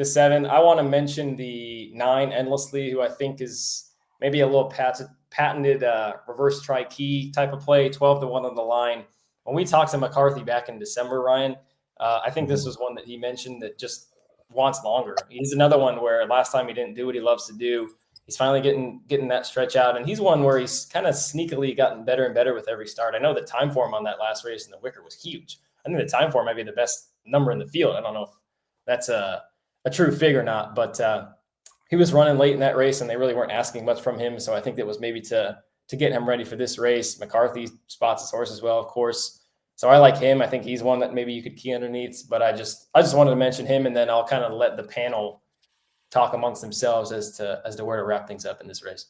7. I want to mention the 9 Endlessly, who I think is maybe a little patented reverse tri-key type of play, 12-1 on the line. When we talked to McCarthy back in December, Ryan, I think this was one that he mentioned that just wants longer. He's another one where last time he didn't do what he loves to do. He's finally getting that stretch out, and he's one where he's kind of sneakily gotten better and better with every start. I know the time for him on that last race in the Wicker was huge. I think the time for him might be the best number in the field. I don't know if that's a true figure or not, but he was running late in that race, and they really weren't asking much from him. So I think that was maybe to get him ready for this race. McCarthy spots his horse as well, of course. So I like him. I think he's one that maybe you could key underneath. But I just wanted to mention him, and then I'll kind of let the panel talk amongst themselves as to where to wrap things up in this race.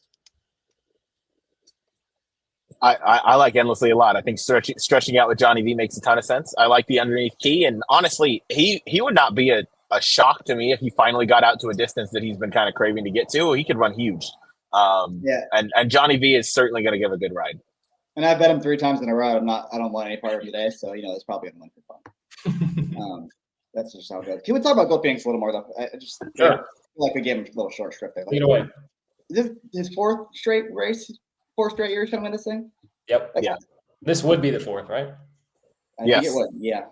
I like Endlessly a lot. I think stretching out with Johnny V makes a ton of sense. I like the underneath key, and honestly, he would not be a shock to me if he finally got out to a distance that he's been kind of craving to get to. He could run huge. And Johnny V is certainly going to give a good ride. And I bet him 3 times in a row. I don't want any part of it today, so it's probably gonna win for fun. That's just how it goes. Can we talk about Gold Phoenix a little more though? I just Sure. feel like we gave him a little short strip there. Take it away. Is this his 4th straight race? 4 straight years trying to win this thing? Yep. Yeah. This would be the 4th, right? I think it would. Yeah.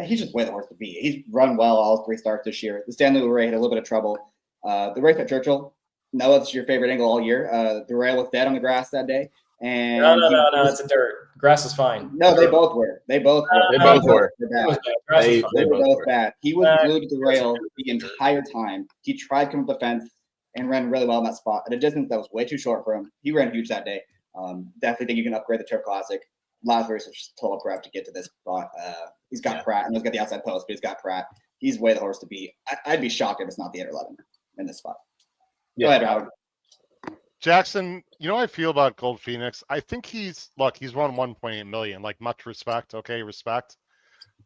He's just way the horse to beat. He's run well all 3 starts this year. The Stanley Ray had a little bit of trouble. The race at Churchill, no, it's your favorite angle all year. The rail was dead on the grass that day. And no, it's a dirt. Grass is fine. No, they both were. They both were. They were both bad. He was glued to the rail the entire time. He tried to come up the fence and ran really well in that spot at a distance that was way too short for him. He ran huge that day. Definitely think you can upgrade the Turf Classic. Last race was just total prep to get to this spot. He's got Pratt, and he's got the outside post, but he's got Pratt. He's way the horse to beat. I'd be shocked if it's not the 8-11 in this spot. Go ahead, Howard. Jackson, how I feel about Gold Phoenix? I think he's run 1.8 million, like much respect. Okay, respect.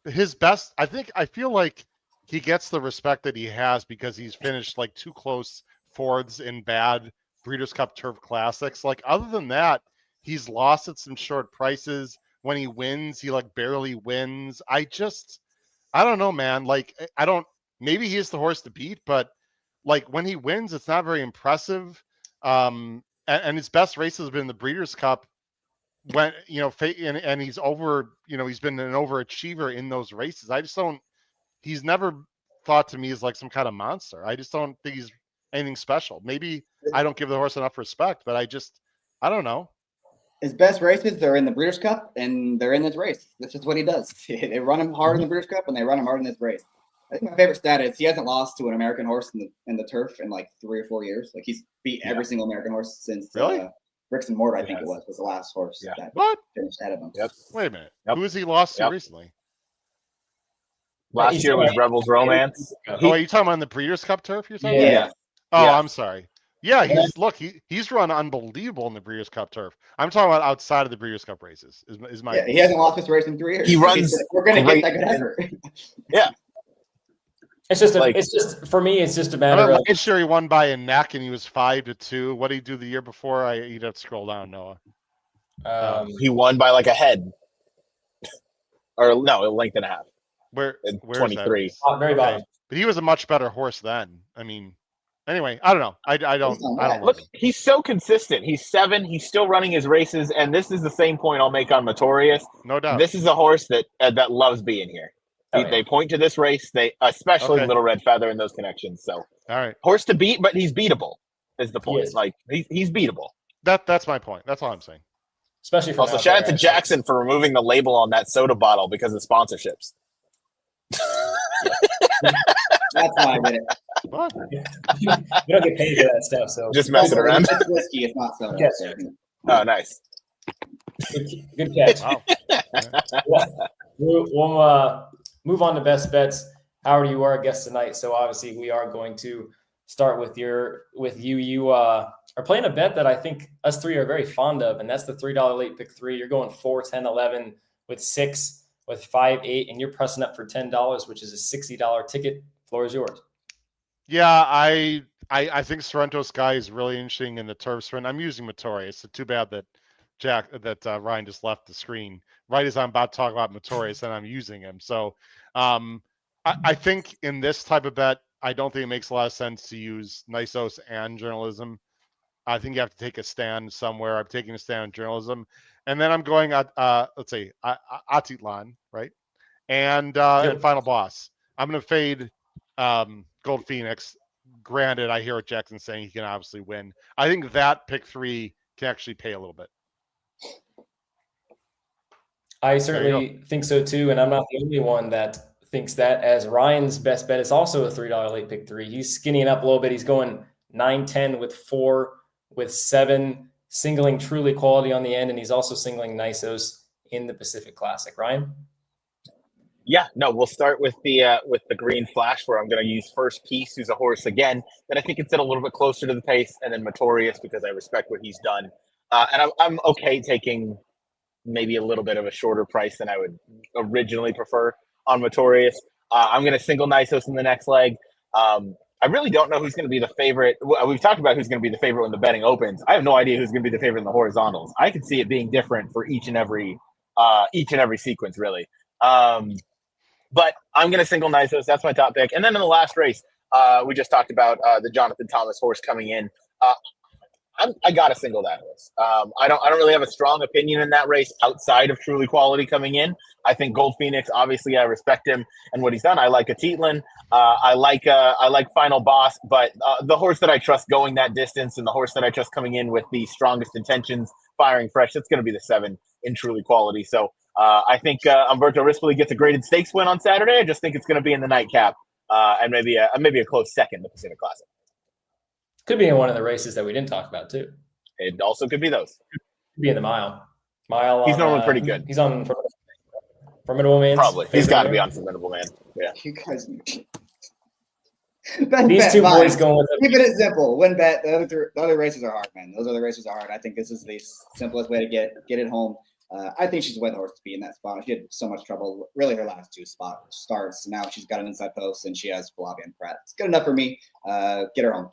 His best, I feel like he gets the respect that he has because he's finished like 2 close 4ths in bad Breeders' Cup Turf Classics. Like other than that, he's lost at some short prices. When he wins, he like barely wins. I don't know, man. Like maybe he is the horse to beat, but like when he wins, it's not very impressive. And his best races have been the Breeders' Cup when, and he's over, he's been an overachiever in those races. He's never thought to me as like some kind of monster. I just don't think he's anything special. Maybe I don't give the horse enough respect, but I don't know. His best races are in the Breeders' Cup, and they're in this race. That's just what he does. They run him hard in the Breeders' Cup, and they run him hard in this race. I think my favorite stat is he hasn't lost to an American horse in the turf in like 3 or 4 years. Like he's beat every single American horse since Bricks and Mortar, I think it was the last horse that finished ahead of him. Yep. Wait a minute. Who has he lost to recently? Last year was Rebels Romance. Are you talking about the Breeders' Cup turf? You're talking about? Oh, I'm sorry. Yeah, he's run unbelievable in the Breeders' Cup turf. I'm talking about outside of the Breeders' Cup races. Is my he hasn't lost this race in 3 years. He runs. We're gonna get that good effort. Yeah. It's just for me. It's just a matter of. Last year he won by a neck, and he was 5-2. What did he do the year before? You'd have to scroll down, Noah. He won by like a head, or no, a length and a half. Where's 23? Very bottom. But he was a much better horse then. I mean, anyway, I don't know. I don't. Look, he's so consistent. He's 7. He's still running his races, and this is the same point I'll make on Motorius. No doubt. This is a horse that loves being here. They point to this race, especially Little Red Feather and those connections. So, all right, horse to beat, but he's beatable. Is the point? He's beatable. That's my point. That's all I'm saying. Especially also, shout out to Jackson for removing the label on that soda bottle because of sponsorships. That's why I did it. What? You don't get paid for that stuff, so just messing around. It's whiskey, it's not soda. Yes. Oh, nice. Good catch. Wow. We'll move on to best bets. Howard, you are a guest tonight, so obviously we are going to start with you. You are playing a bet that I think us 3 are very fond of, and that's the $3 late pick 3. You're going 4, 10, 11 with 6, with 5, 8, and you're pressing up for $10, which is a $60 ticket. Floor is yours. Yeah, I think Sorrento Sky is really interesting in the turf sprint. I'm using Motori. It's too bad that Ryan just left the screen right as I'm about to talk about Motorius, and I'm using him. So I think in this type of bet, I don't think it makes a lot of sense to use Nisos and journalism. I think you have to take a stand somewhere. I'm taking a stand on journalism. And then I'm going at, let's say, Atitlan, right? And Final Boss. I'm going to fade Gold Phoenix. Granted, I hear what Jackson's saying. He can obviously win. I think that pick 3 can actually pay a little bit. I certainly think so too, and I'm not the only one that thinks that. As Ryan's best bet is also a $3 late pick 3. He's skinnying up a little bit. He's going 9-10 with 4, with 7, singling Truly Quality on the end, and he's also singling Nisos in the Pacific Classic. Ryan? Yeah, no, we'll start with the Green Flash, where I'm going to use First Piece, who's a horse again that I think can sit a little bit closer to the pace, and then Motorius because I respect what he's done, and I'm okay taking maybe a little bit of a shorter price than I would originally prefer on Motorius. I'm going to single Nisos in the next leg. I really don't know who's going to be the favorite. We've talked about who's going to be the favorite when the betting opens. I have no idea who's going to be the favorite in the horizontals. I could see it being different for each and every sequence, really. But I'm going to single Nisos. That's my top pick. And then in the last race, we just talked about the Jonathan Thomas horse coming in. I got to single that horse. I don't really have a strong opinion in that race outside of Truly Quality coming in. I think Gold Phoenix, obviously, I respect him and what he's done. I like a Tietlin. I like Final Boss, but the horse that I trust going that distance and the horse that I trust coming in with the strongest intentions, firing fresh, that's going to be the 7 in Truly Quality. So I think Umberto Rispoli gets a graded stakes win on Saturday. I just think it's going to be in the nightcap and maybe a close second in the Pacific Classic. Could be in one of the races that we didn't talk about, too. It also could be those. Could be in the mile. He's normally pretty good. He's on Formidable Man. Probably. He's got to be on Formidable Man. Yeah. You guys. These two boys going with Keep it simple. Win bet. The other races are hard, man. Those other races are hard. I think this is the simplest way to get it home. I think she's the way the horse to be in that spot. She had so much trouble, really, her last 2 starts. Now she's got an inside post and she has Flavia and Pratt. It's good enough for me. Get her home.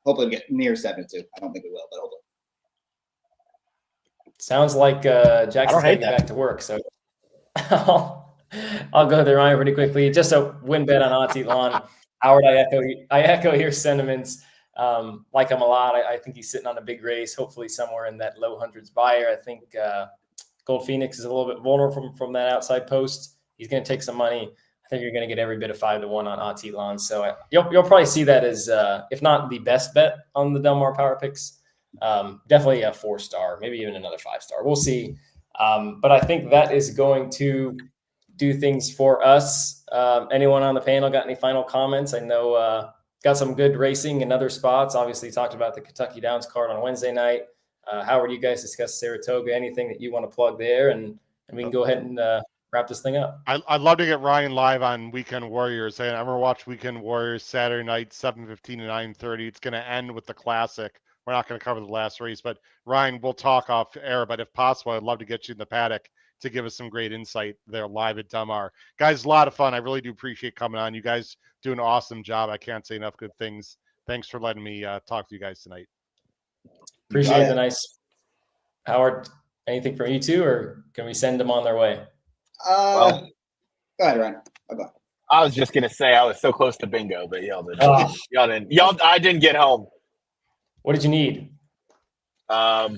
Hopefully we get near 7 too. I don't think we will, but hopefully. Sounds like Jackson's getting back to work, so I'll go there, Ryan, pretty quickly. Just a win bet on Atilan. Howard, I echo your sentiments. Like him a lot. I think he's sitting on a big race, hopefully somewhere in that low hundreds buyer. I think Gold Phoenix is a little bit vulnerable from that outside post. He's going to take some money. I think you're going to get every bit of 5-1 on Atilan. So you'll probably see that as, if not the best bet on the Delmar Power Picks, definitely a 4-star, maybe even another 5-star. We'll see. But I think that is going to do things for us. Anyone on the panel got any final comments? I know got some good racing in other spots. Obviously talked about the Kentucky Downs card on Wednesday night. Howard, you guys discussed Saratoga. Anything that you want to plug there? And we can go ahead and wrap this thing up. I'd love to get Ryan live on Weekend Warriors. I'm going to watch Weekend Warriors Saturday night, 7:15 to 9:30. It's going to end with the Classic. We're not going to cover the last race, but Ryan, we'll talk off air. But if possible, I'd love to get you in the paddock to give us some great insight there live at Delmar. Guys, a lot of fun. I really do appreciate coming on. You guys do an awesome job. I can't say enough good things. Thanks for letting me talk to you guys tonight. Appreciate the nice. Howard, anything from you two, or can we send them on their way? Go ahead, Ryan. Bye-bye. I was just gonna say I was so close to bingo, but y'all didn't. I didn't get home. What did you need? I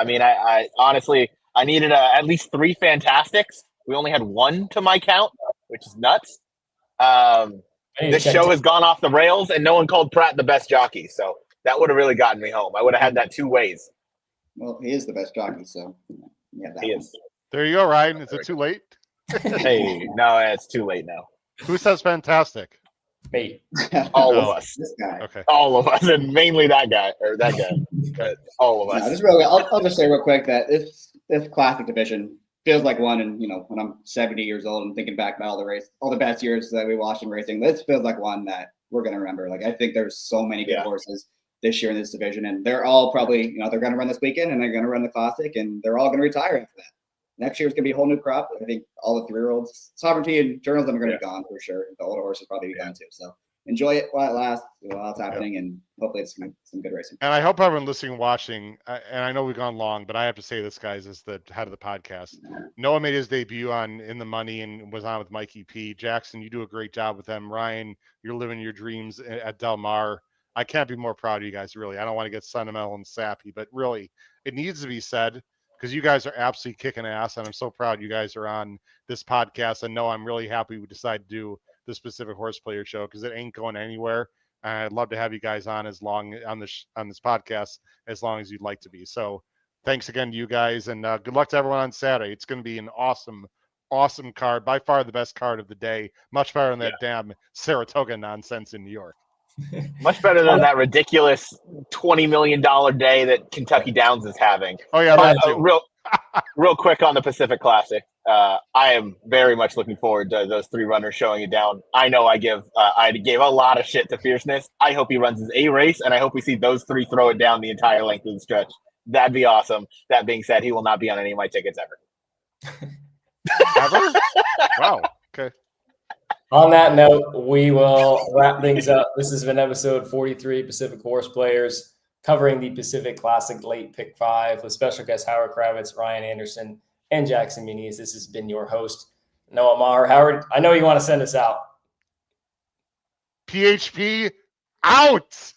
mean, I honestly I needed at least 3 Fantastics. We only had 1 to my count, which is nuts. This show has gone off the rails, and no one called Pratt the best jockey, so that would have really gotten me home. I would have had that 2 ways. Well, he is the best jockey, so yeah, he is. There you go, Ryan. Is it too late? Hey, no, it's too late now. Who says fantastic? Me. All of us. This guy. Okay. All of us, and mainly that guy. But all of us. No, just real, I'll just say real quick that this classic division feels like one, and when I'm 70 years old and thinking back about all the best years that we watched in racing, this feels like one that we're gonna remember. Like, I think there's so many good horses this year in this division, and they're all probably they're gonna run this weekend and they're gonna run the classic, and they're all gonna retire after that. Next year is gonna be a whole new crop. I think all the 3-year-olds, Sovereignty and Journalism are gonna be gone for sure. The older horses probably be gone too. So enjoy it while it lasts, while it's happening, and hopefully it's some good racing. And I hope everyone listening, watching, and I know we've gone long, but I have to say this, guys, as the head of the podcast. Noah made his debut on In the Money and was on with Mikey P. Jackson, you do a great job with them. Ryan, you're living your dreams at Del Mar. I can't be more proud of you guys, really. I don't want to get sentimental and sappy, but really, it needs to be said because you guys are absolutely kicking ass, and I'm so proud you guys are on this podcast. And no, I'm really happy we decided to do the Specific Horse Player Show because it ain't going anywhere. And I'd love to have you guys on on this podcast as long as you'd like to be. So thanks again to you guys, and good luck to everyone on Saturday. It's going to be an awesome card, by far the best card of the day, much better than that damn Saratoga nonsense in New York. Much better than that ridiculous $20 million day that Kentucky Downs is having. Oh yeah, that too. Real quick on the Pacific Classic. I am very much looking forward to those three runners showing it down. I know I gave a lot of shit to Fierceness. I hope he runs his A race, and I hope we see those three throw it down the entire length of the stretch. That'd be awesome. That being said, he will not be on any of my tickets ever. Ever? Wow. Okay. On that note, we will wrap things up. This has been episode 43, Pacific Horse Players, covering the Pacific Classic Late Pick 5 with special guests Howard Kravitz, Ryan Anderson, and Jackson Muniz. This has been your host, Noah Maher. Howard, I know you want to send us out. PHP out.